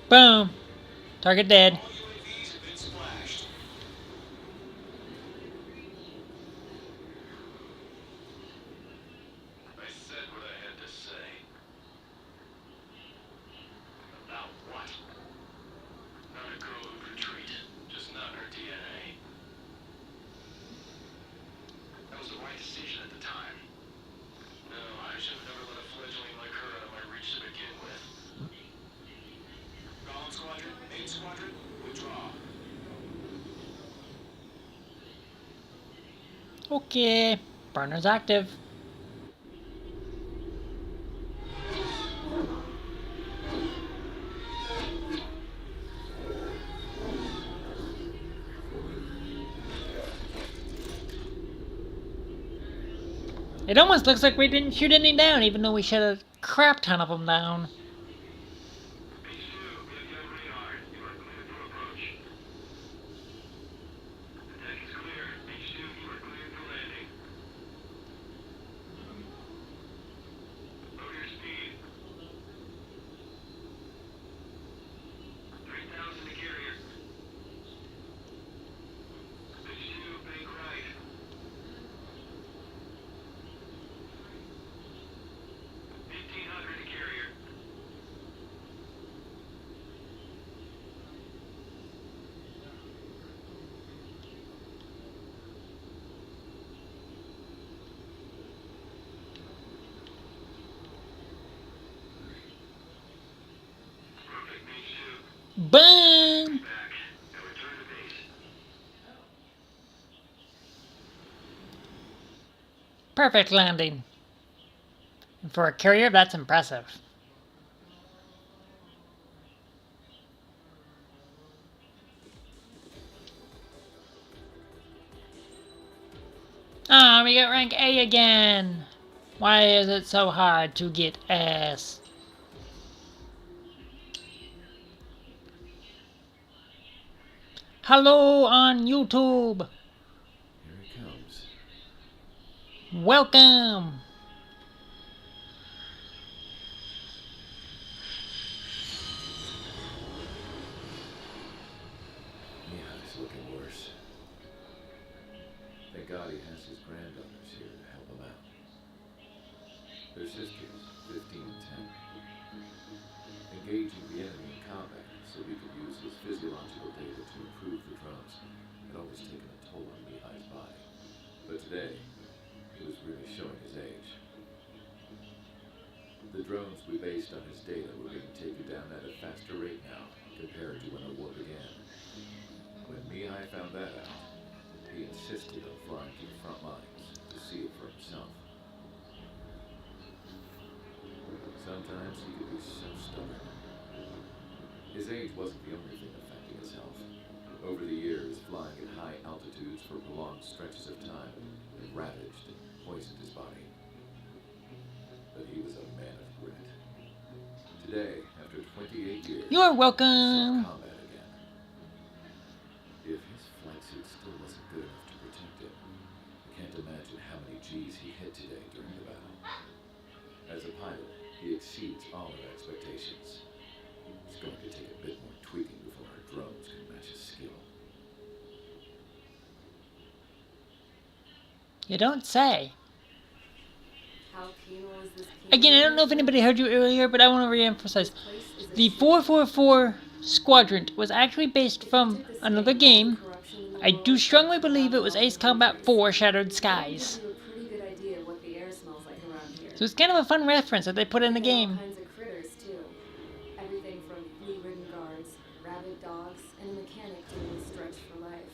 Boom. Target dead. All UAVs have been splashed. I said what I had to say. About what? Not a girl who'd retreat. Just not in her DNA. That was the right decision at the time. No, I should have never let a fledgling like her out of my reach to begin with. Golem Squadron, H Squadron, withdraw. Okay. Burner's active. It almost looks like we didn't shoot any down, even though we shot a crap ton of them down. H2, get the radar. You are clear to approach. The deck is clear. H2, you are cleared for landing. Lower your speed. 3,000 to carrier. H2, bank right. 1,500 to carrier. Perfect, H2. Boom! Back. Now return to base. Perfect landing. And for a carrier, that's impressive. Ah, we got rank A again. Why is it so hard to get S? Hello on YouTube. Here it comes. Welcome. It's looking worse. Thank God he has his granddaughters here to help him out. Their sisters, 15 and 10. Engaging the enemy in combat so we could use his physiological data to improve the drones had always taken a toll on Mihai's body. But today, he was really showing his age. The drones we based on his data were being taken down at a faster rate now compared to when the war began. When Mihai found that out, he insisted on flying to the front lines to see it for himself. Sometimes he could be so stubborn. His age wasn't the only thing affecting his health. Over the years, flying at high altitudes for prolonged stretches of time had ravaged and poisoned his body. But he was a man of grit. Today, after 28 years, You're he welcome. saw combat again. If his flight suit still wasn't good enough to protect him, I can't imagine how many G's he hit today during the battle. As a pilot, he exceeds all our expectations. It's going to take a bit more tweaking before our drones can match his skill. You don't say. How penal is this? Again, I don't know if anybody heard you earlier, but I want to re-emphasize. The 444 Squadron was actually based from another game. I do strongly believe it was Ace Combat 4 Shattered Skies. Gives you a pretty good idea of what the air smells like around here. So it's kind of a fun reference that they put in the There are game. all kinds of critters too. Everything from flea-ridden guards, rabid dogs, and a mechanic doing a stretch for life.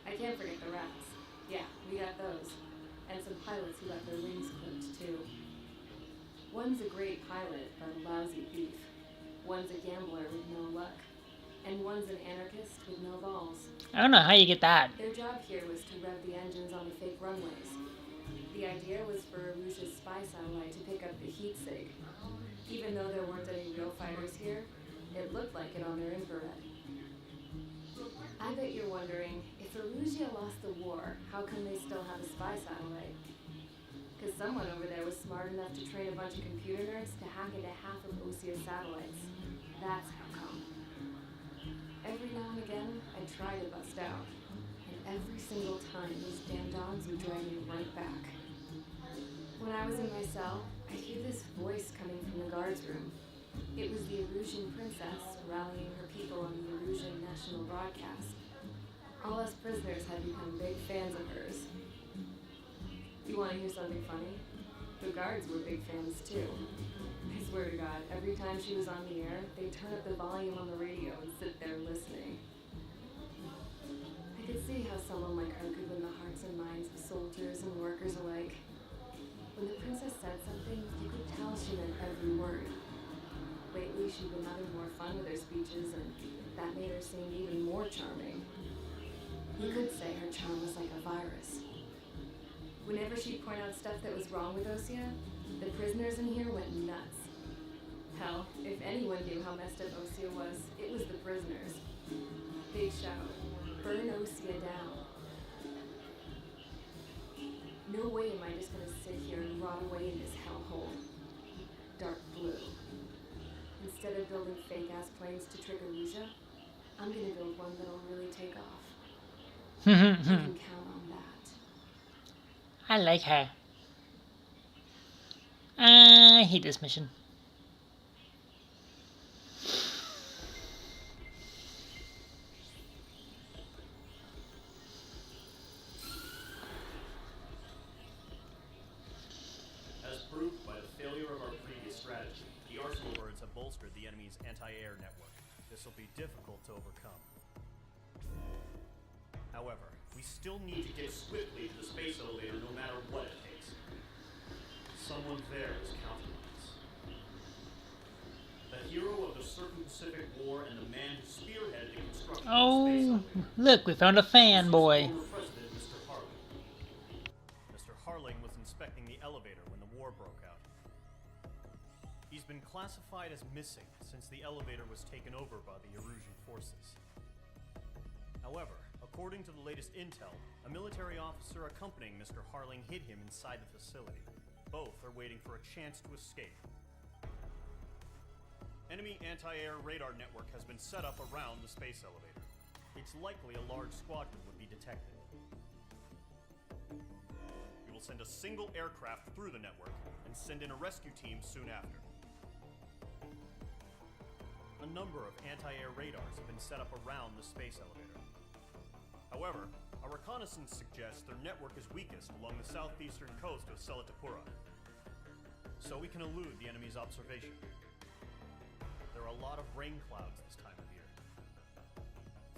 I can't forget the rats. Yeah, we got those. And some pilots who got their wings clipped too. One's a great pilot, but a lousy thief. One's a gambler with no luck. And one's an anarchist with no balls. I don't know how you get that. Their job here was to rev the engines on the fake runways. The idea was for Aruja's spy satellite to pick up the heat sig. Even though there weren't any real fighters here, it looked like it on their infrared. I bet you're wondering, if Aruja lost the war, how come they still have a spy satellite? Because someone over there was smart enough to train a bunch of computer nerds to hack into half of Osia's satellites. That's how come. Every now and again, I'd try to bust out. And every single time, those damn dogs would drag me right back. When I was in my cell, I'd hear this voice coming from the guards room. It was the Erusian princess rallying her people on the Erusian national broadcast. All us prisoners had become big fans of hers. You want to hear something funny? The guards were big fans too. I swear to God, every time she was on the air, they'd turn up the volume on the radio and sit there listening. I could see how someone like her could win the hearts and minds of soldiers and workers alike. When the princess said something, you could tell she meant every word. Lately, she'd been having more fun with her speeches, and that made her seem even more charming. You could say her charm was like a virus. Whenever she'd point out stuff that was wrong with Osia, the prisoners in here went nuts. Hell, if anyone knew how messed up Osia was, it was the prisoners. They'd shout, "Burn Osia down." No way am I just gonna sit here and rot away in this hellhole. Dark blue. Instead of building fake-ass planes to trick Aruja, I'm gonna build one that'll really take off. You can count on that. I like her. I hate this mission. As proved by the failure of our previous strategy, the Arsenal birds have bolstered the enemy's anti-air network. This will be difficult to overcome. However, we still need to get swiftly to the space elevator no matter what it takes. Someone there is counting on us. The hero of the Circum-Pacific War and the man who spearheaded the construction of the space Oh, elevator. look, we found a fanboy. Former President Mr. Harling. Mr. Harling was inspecting the elevator when the war broke out. He's been classified as missing since the elevator was taken over by the Erusian forces. However, according to the latest intel, a military officer accompanying Mr. Harling hid him inside the facility. Both are waiting for a chance to escape. Enemy anti-air radar network has been set up around the space elevator. it's likely a large squadron would be detected. We will send a single aircraft through the network and send in a rescue team soon after. A number of anti-air radars have been set up around the space elevator. However, our reconnaissance suggests their network is weakest along the southeastern coast of Selatapura, so we can elude the enemy's observation. There are a lot of rain clouds this time of year.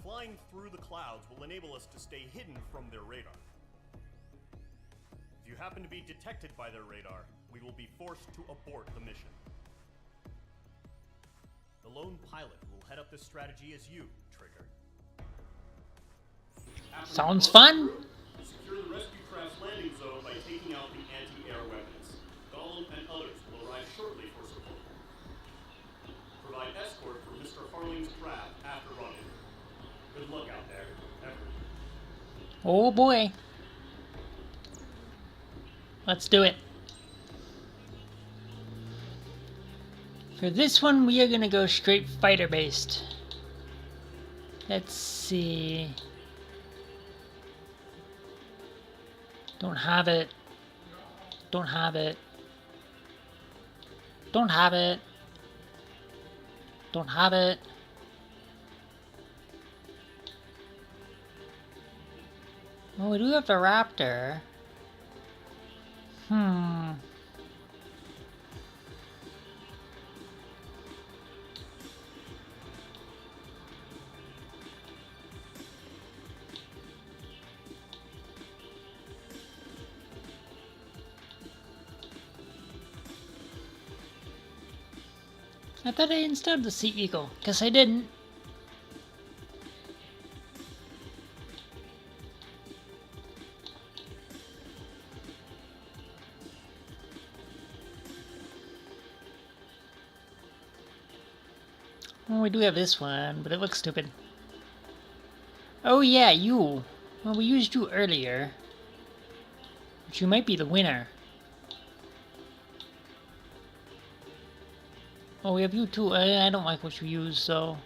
Flying through the clouds will enable us to stay hidden from their radar. If you happen to be detected by their radar, we will be forced to abort the mission. The lone pilot will head up this strategy as you, Trigger. Sounds fun. Secure the rescue craft's landing zone by taking out the anti-air weapons. Gollum and others will arrive shortly for support. Provide escort for Mr. Harling's craft after rendezvous. Good luck out there, Everett. Oh boy. Let's do it. For this one, we are going to go straight fighter-based. Let's see. Don't have it. Don't have it. Don't have it. Don't have it. Well, we do have the Raptor. I thought I installed the Sea Eagle, because I didn't. Well, we do have this one, but it looks stupid. Oh yeah, you. Well, we used you earlier. But you might be the winner. Oh, we have you too. I don't like what you use, so...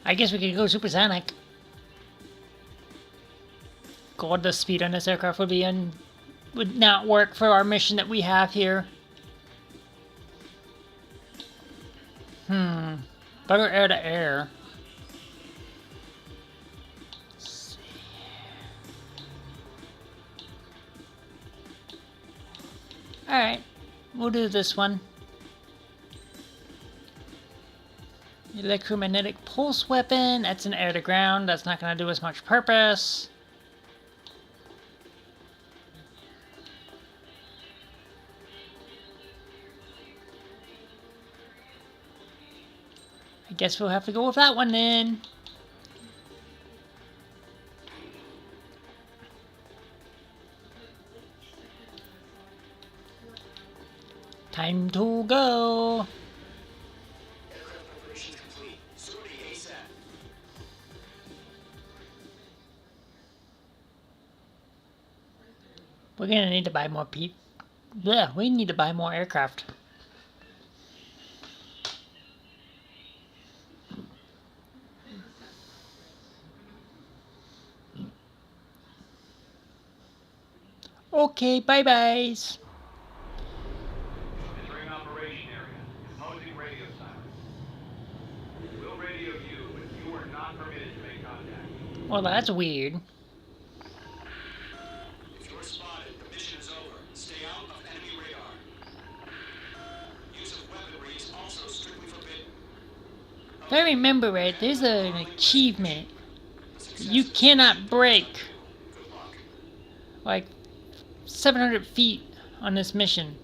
I guess we could go supersonic. God, the speed on this aircraft would not work for our mission that we have here. Better air to air. Alright, we'll do this one. Electromagnetic pulse weapon, that's an air to ground, that's not going to do us much purpose. I guess we'll have to go with that one then. Time to go. Aircraft preparations complete. Sortie ASAP. We're gonna need to buy more we need to buy more aircraft. Okay, bye-byes. Entering operation area. Imposing radio silence. We'll radio you, but you are not permitted to make contact. Well, that's weird. If you're spotted, the mission is over. Stay out of enemy radar. Use of weaponry is also strictly forbidden. If I remember right, there's an achievement you cannot break. Like 700 feet on this mission.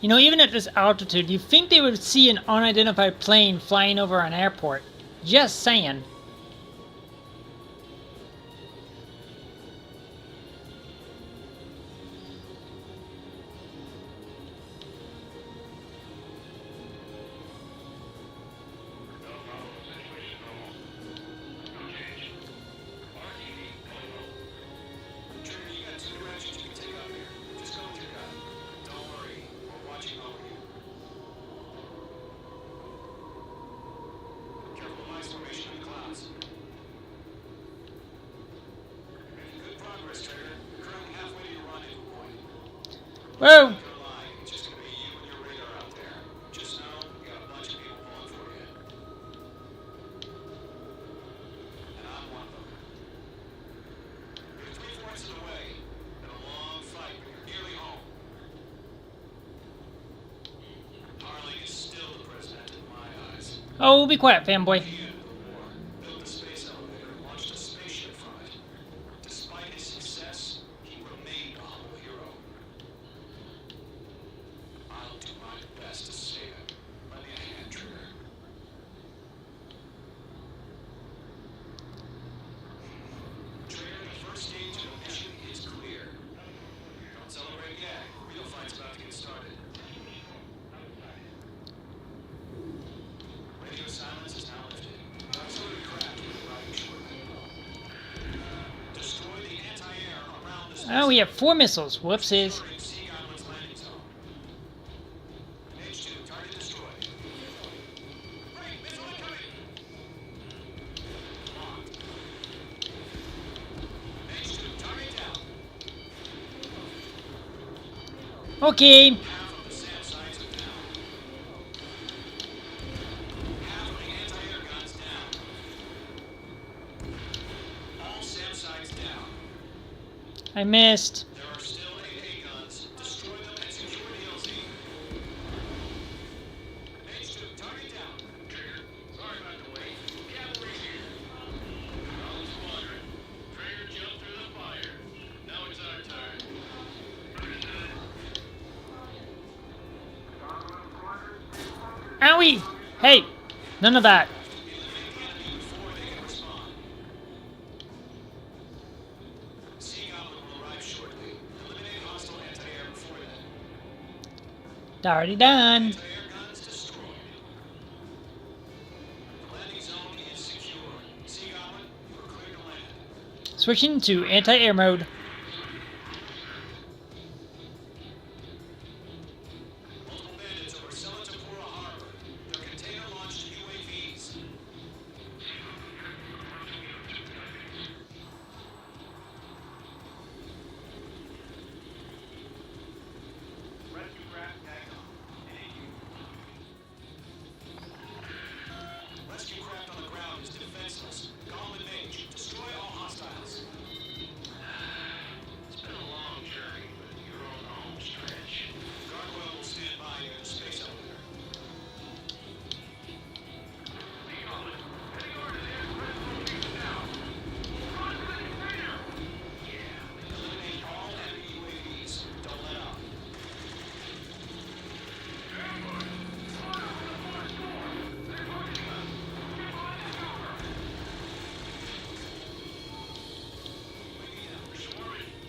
You know, even at this altitude, you'd think they would see an unidentified plane flying over an airport. Just saying. Whoa! Oh, be quiet, fanboy. Oh, we have 4 missiles. Whoopsies. Okay. I missed. There are still 8 A-guns. Destroy them and secure the LZ. H2, target down. Trigger, sorry about the wait. Cavalry's here. Round squadron. Trigger jumped through the fire. Now it's our turn. Owie! Hey! None of that. Already done. Switching to anti-air mode. Rescue craft on the ground is defenseless. Call and Mage. Destroy all hostiles. It's been a long journey, but you're on the home stretch. Gargoyle will stand by near the space elevator. Eliminate all enemy UAVs. Don't let up.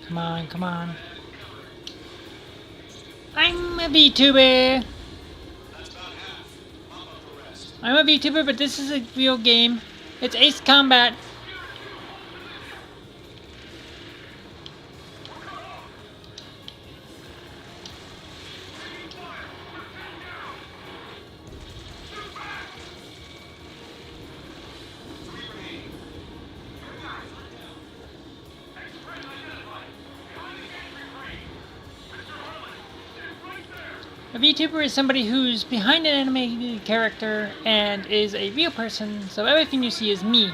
Come on, come on. I'm a VTuber. I'm a VTuber, but this is a real game. It's Ace Combat. A VTuber is somebody who's behind an animated character and is a real person, so everything you see is me.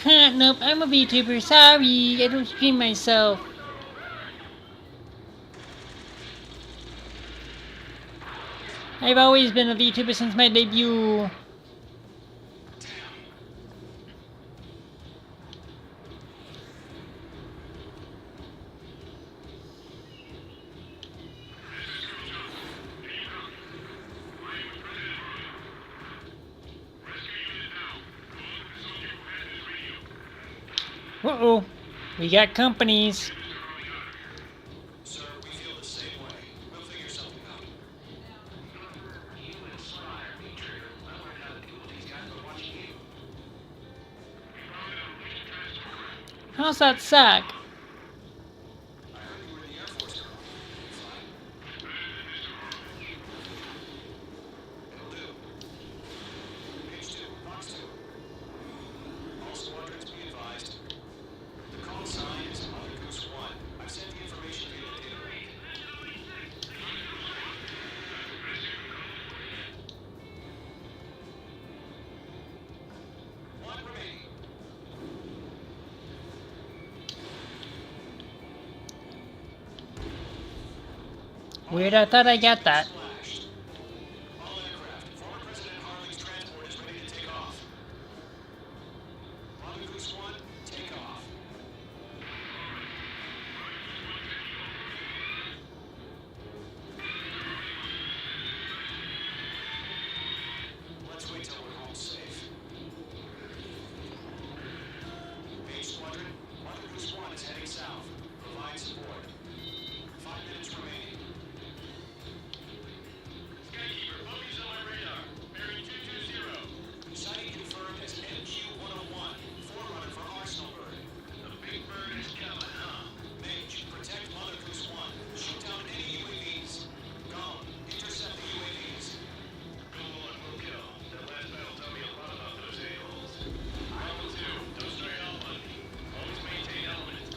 Nope, I'm a VTuber, sorry, I don't stream myself. I've always been a VTuber since my debut. Uh-oh. We got companies. Sir, we feel the same way. We'll figure something out. You inspire me, Trigger. I learned how to deal with these guys by watching you. How's that sack? I heard you were in the Air Force, Colonel. Fine. It'll do. Page 2, box 2. All squadrons be advised. The call sign is Mother Goose 1. I've sent the information via the data link. One remaining. Weird, I thought I got that. Flashed. All aircraft. Former President Harley's transport is ready to take off. Mother Goose 1, take off. Let's wait till we're home safe. Main squadron, Mother Goose 1 is heading south. Provide support. 5 minutes remaining. Skykeeper, focus on my radar. Bearing 220. Sighting confirmed as MQ-101, forerunner for Arsenalberg. The big bird is coming, huh? Mage, protect Mother Goose 1. Shoot down any UAVs. Gone. Intercept the UAVs. Go on, we'll kill. That last battle taught me a lot about those a-holes. Bravo 2, don't stray off on me. Always maintain element.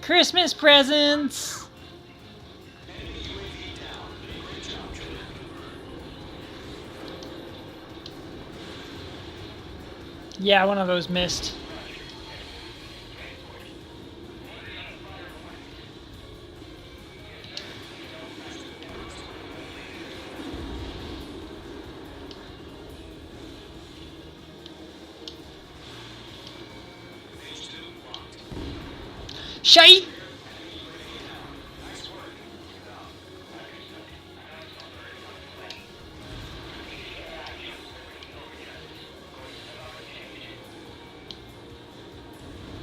Christmas presents! Enemy UAV down. Great job, Trigger. Yeah, one of those missed. Page 2 locked. Shite! Nice work.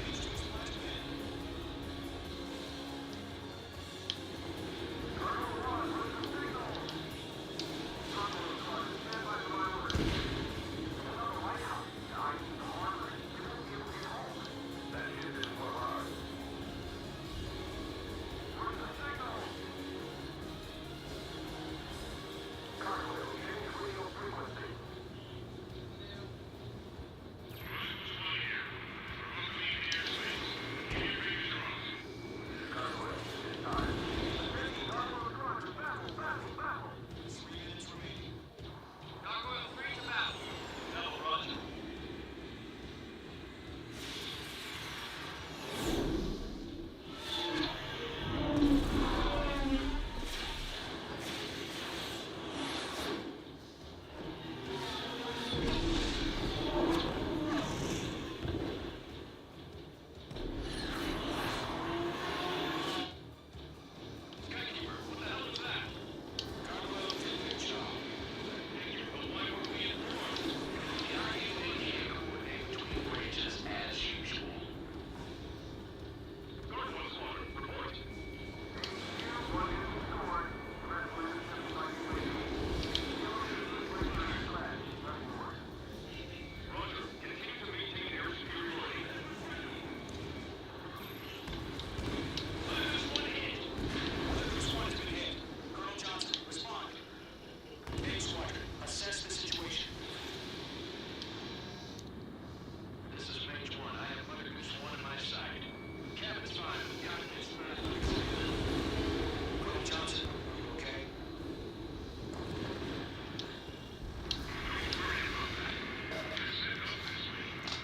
Page 2's last man.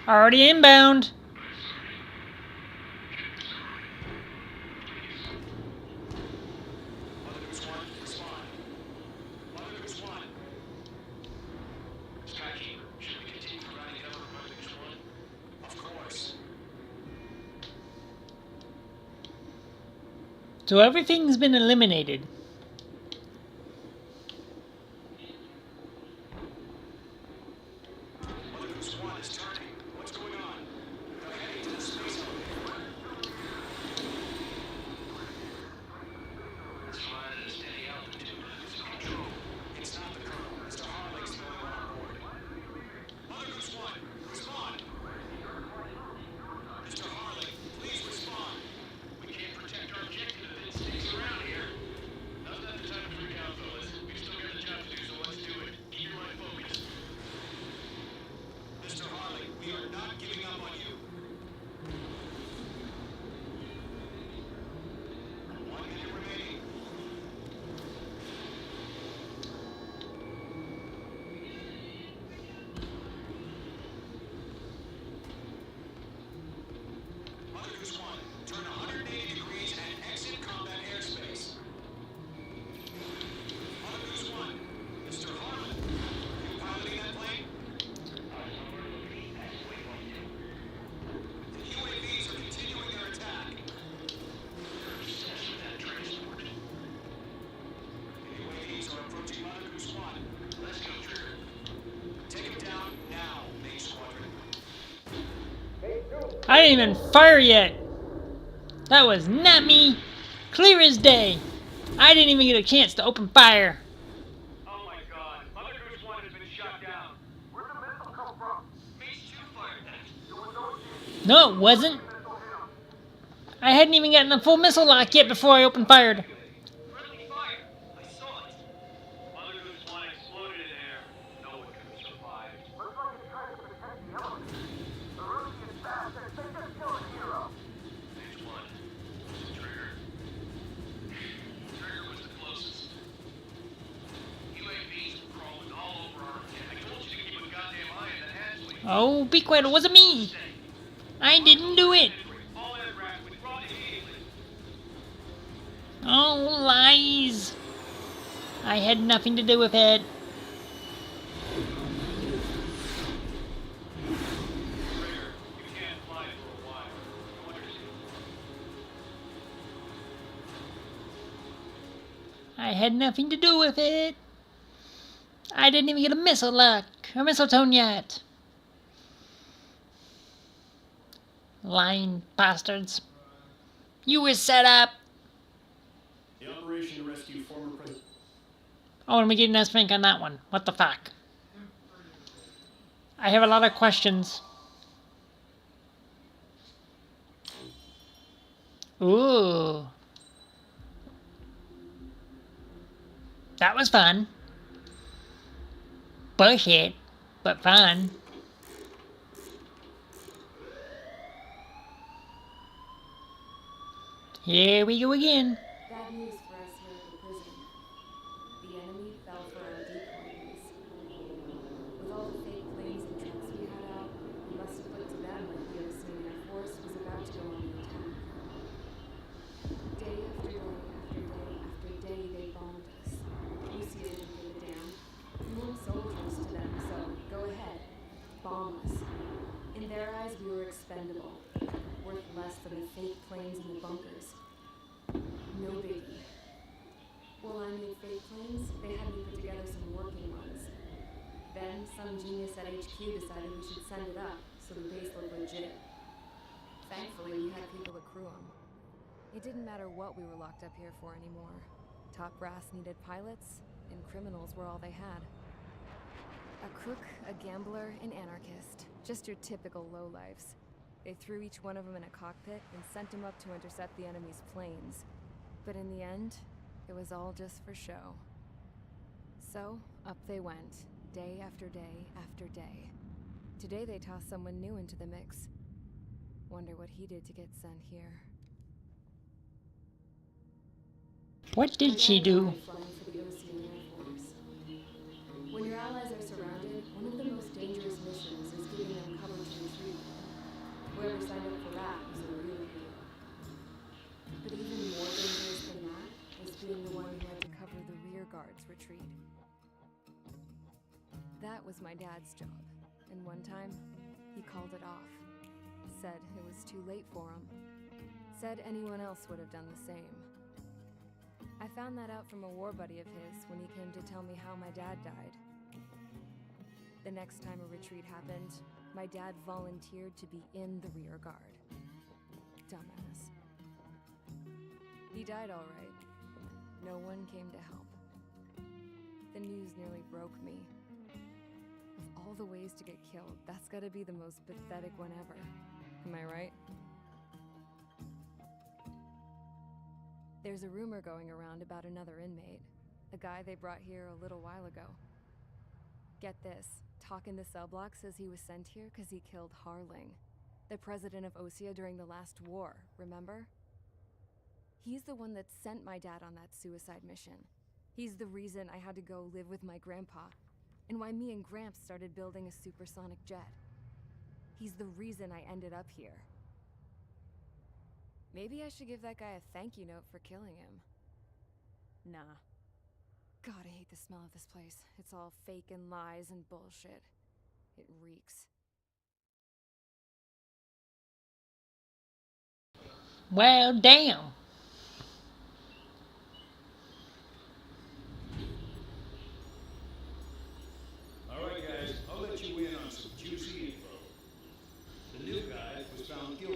Already inbound. Skykeeper, should we continue providing cover for Mother Goose 1? Of course. So everything's been eliminated. I didn't even fire yet. That was not me. Clear as day. I didn't even get a chance to open fire. Oh my god. Mother Goose 1 has been shot down. Where did the missile come from? Phase 2 fired that. It was OC. No, it wasn't. I hadn't even gotten the full missile lock yet before I opened fire. Friendly fire. I saw it. Mother Goose 1 exploded in air. No one could have survived. Looks like it's trying to protect the elements. The Rudy is fast. They just killed a hero. Phase 1. Trigger. Trigger was the closest. UAVs were crawling all over our camp. I told you to keep a goddamn eye on the hatchway. Oh, be quiet. It wasn't me. I didn't do it. All aircraft withdraw immediately. Oh, lies. I had nothing to do with it. Trigger, you can't fly for a while. You understand? I had nothing to do with it. I didn't even get a missile lock or missile tone yet. Lying bastards. You were set up. The operation to rescue former president. Oh, and we get an S-Bank on that one. What the fuck? I have a lot of questions. Ooh. That was fun. Bullshit, but fun. Here we go again. Bad news for us here at the prison. The enemy fell for our decoys. With all the fake planes and trucks we had out, we must have looked to them like the Ocean Air Force was about to go on the attack. Day after day after day after day, they bombed us. Lucia didn't give a damn. We weren't soldiers to them, so go ahead. Bomb us. In their eyes, we were expendable. Worth less than the fake planes in the bunkers. No biggie. While I made fake planes, they had me put together some working ones. Then, some genius at HQ decided we should send it up, so the base looked legit. Thankfully, we had people to crew them. It didn't matter what we were locked up here for anymore. Top brass needed pilots, and criminals were all they had. A crook, a gambler, an anarchist. Just your typical lowlifes. They threw each one of them in a cockpit and sent them up to intercept the enemy's planes. But in the end, it was all just for show. So, up they went, day after day after day. Today they tossed someone new into the mix. Wonder what he did to get sent here. What did she do? Flying for the Ocean Air Force. When your allies are surrounded, one of the most dangerous missions is giving them cover to retreat. Whoever signed up for that was a real hero. But even more dangerous than that was being the one who had to cover the rear guard's retreat. That was my dad's job, and one time, he called it off. Said it was too late for him. Said anyone else would have done the same. I found that out from a war buddy of his when he came to tell me how my dad died. The next time a retreat happened, my dad volunteered to be in the rear guard. Dumbass. He died all right. No one came to help. The news nearly broke me. Of all the ways to get killed, that's gotta be the most pathetic one ever. Am I right? There's a rumor going around about another inmate. A guy they brought here a little while ago. Get this. Talk in the cell block says he was sent here because he killed Harling, the president of Osea during the last war, remember? He's the one that sent my dad on that suicide mission. He's the reason I had to go live with my grandpa, and why me and Gramps started building a supersonic jet. He's the reason I ended up here. Maybe I should give that guy a thank you note for killing him. Nah. God, I hate the smell of this place. It's all fake and lies and bullshit. It reeks. Well, damn. All right, guys, I'll let you in on some juicy info. The new guy was found guilty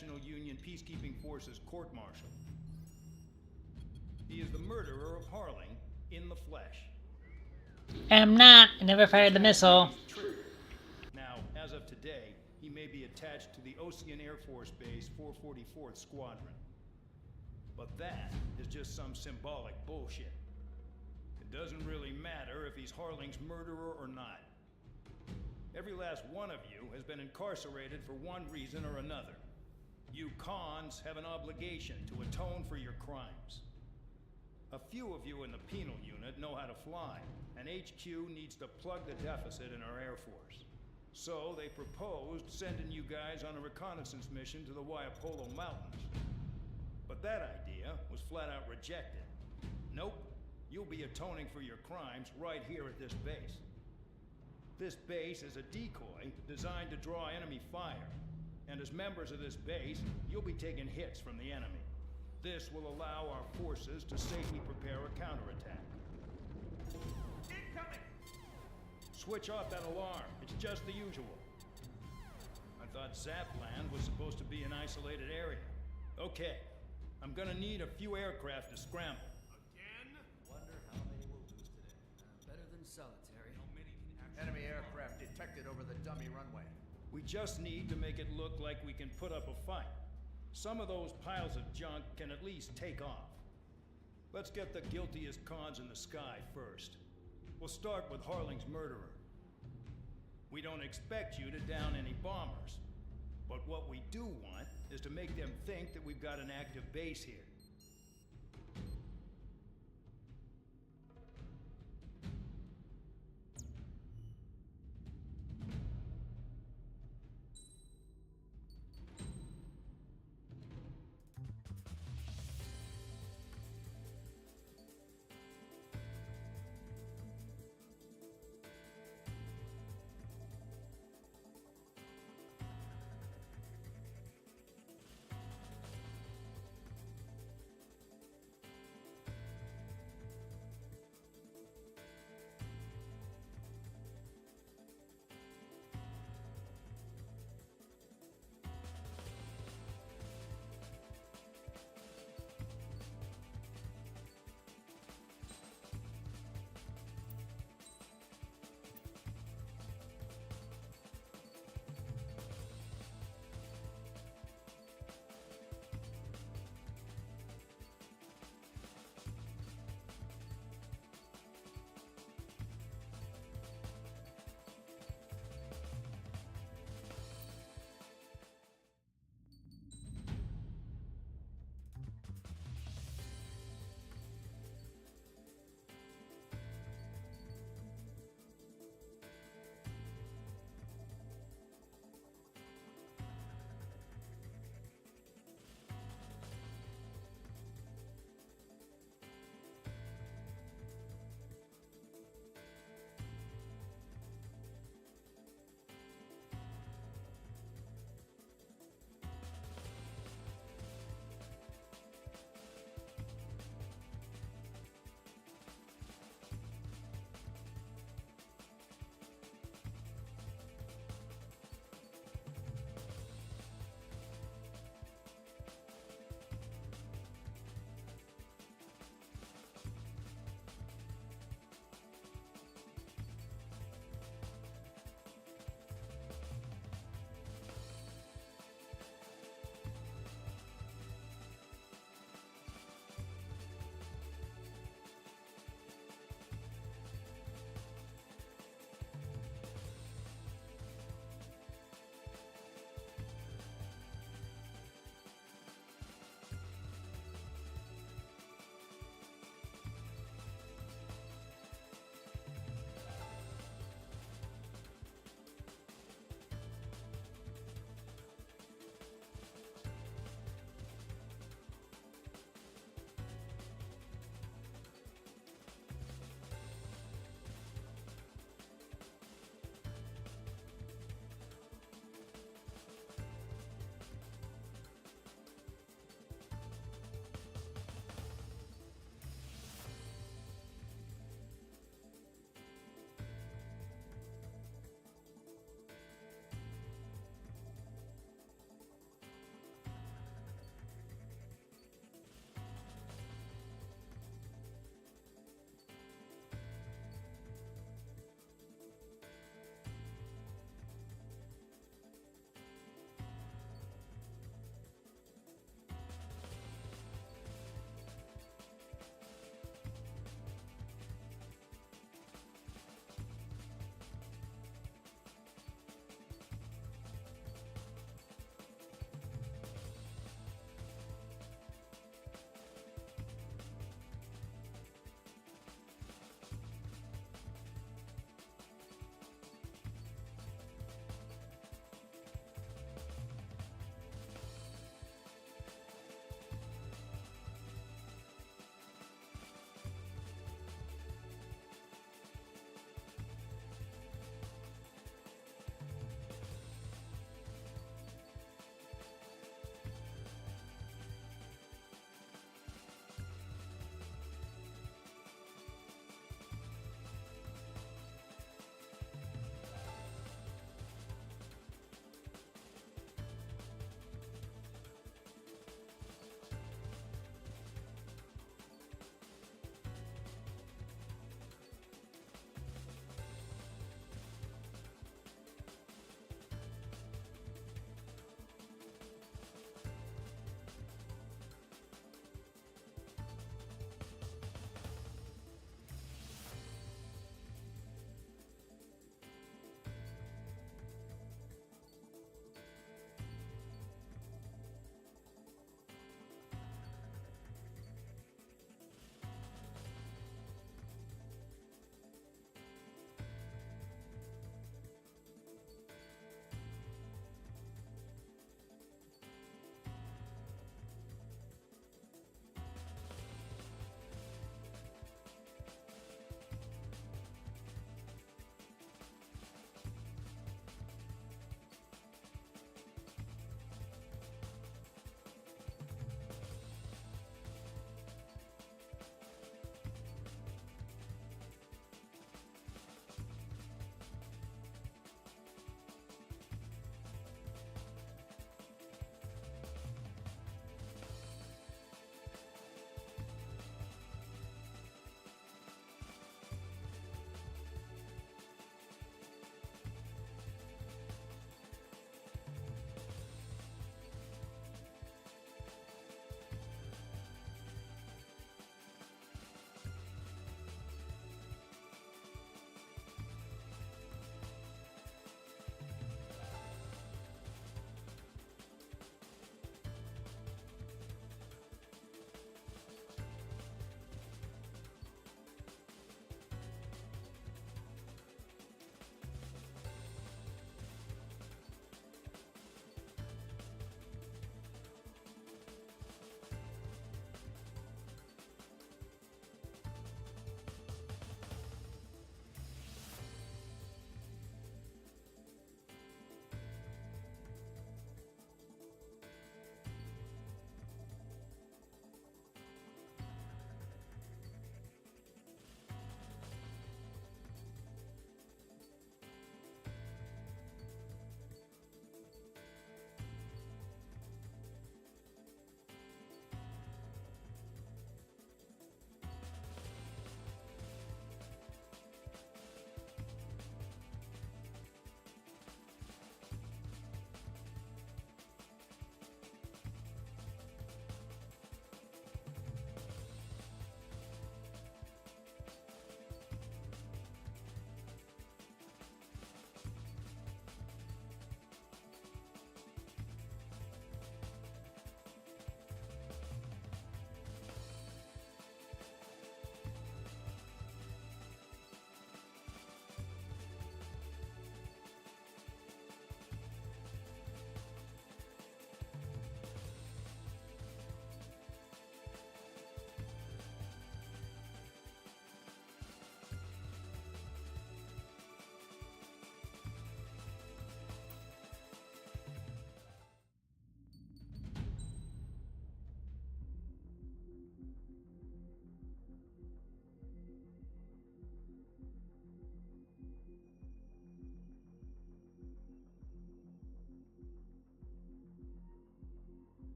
National Union Peacekeeping Forces court-martial. He is the murderer of Harling in the flesh. I'm not. I never fired the missile. Now, as of today, he may be attached to the Ocean Air Force Base 444th Squadron. But that is just some symbolic bullshit. It doesn't really matter if he's Harling's murderer or not. Every last one of you has been incarcerated for one reason or another. You cons have an obligation to atone for your crimes. A few of you in the penal unit know how to fly, and HQ needs to plug the deficit in our Air Force. So they proposed sending you guys on a reconnaissance mission to the Waiapolo Mountains. But that idea was flat out rejected. Nope, you'll be atoning for your crimes right here at this base. This base is a decoy designed to draw enemy fire. And as members of this base, you'll be taking hits from the enemy. This will allow our forces to safely prepare a counterattack. Incoming! Switch off that alarm. It's just the usual. I thought Zapland was supposed to be an isolated area. Okay, I'm gonna need a few aircraft to scramble. Again? Wonder how many we'll lose today. Better than solitary. How many can actually... Enemy aircraft detected over the dummy runway. We just need to make it look like we can put up a fight. Some of those piles of junk can at least take off. Let's get the guiltiest cons in the sky first. We'll start with Harling's murderer. We don't expect you to down any bombers. But what we do want is to make them think that we've got an active base here.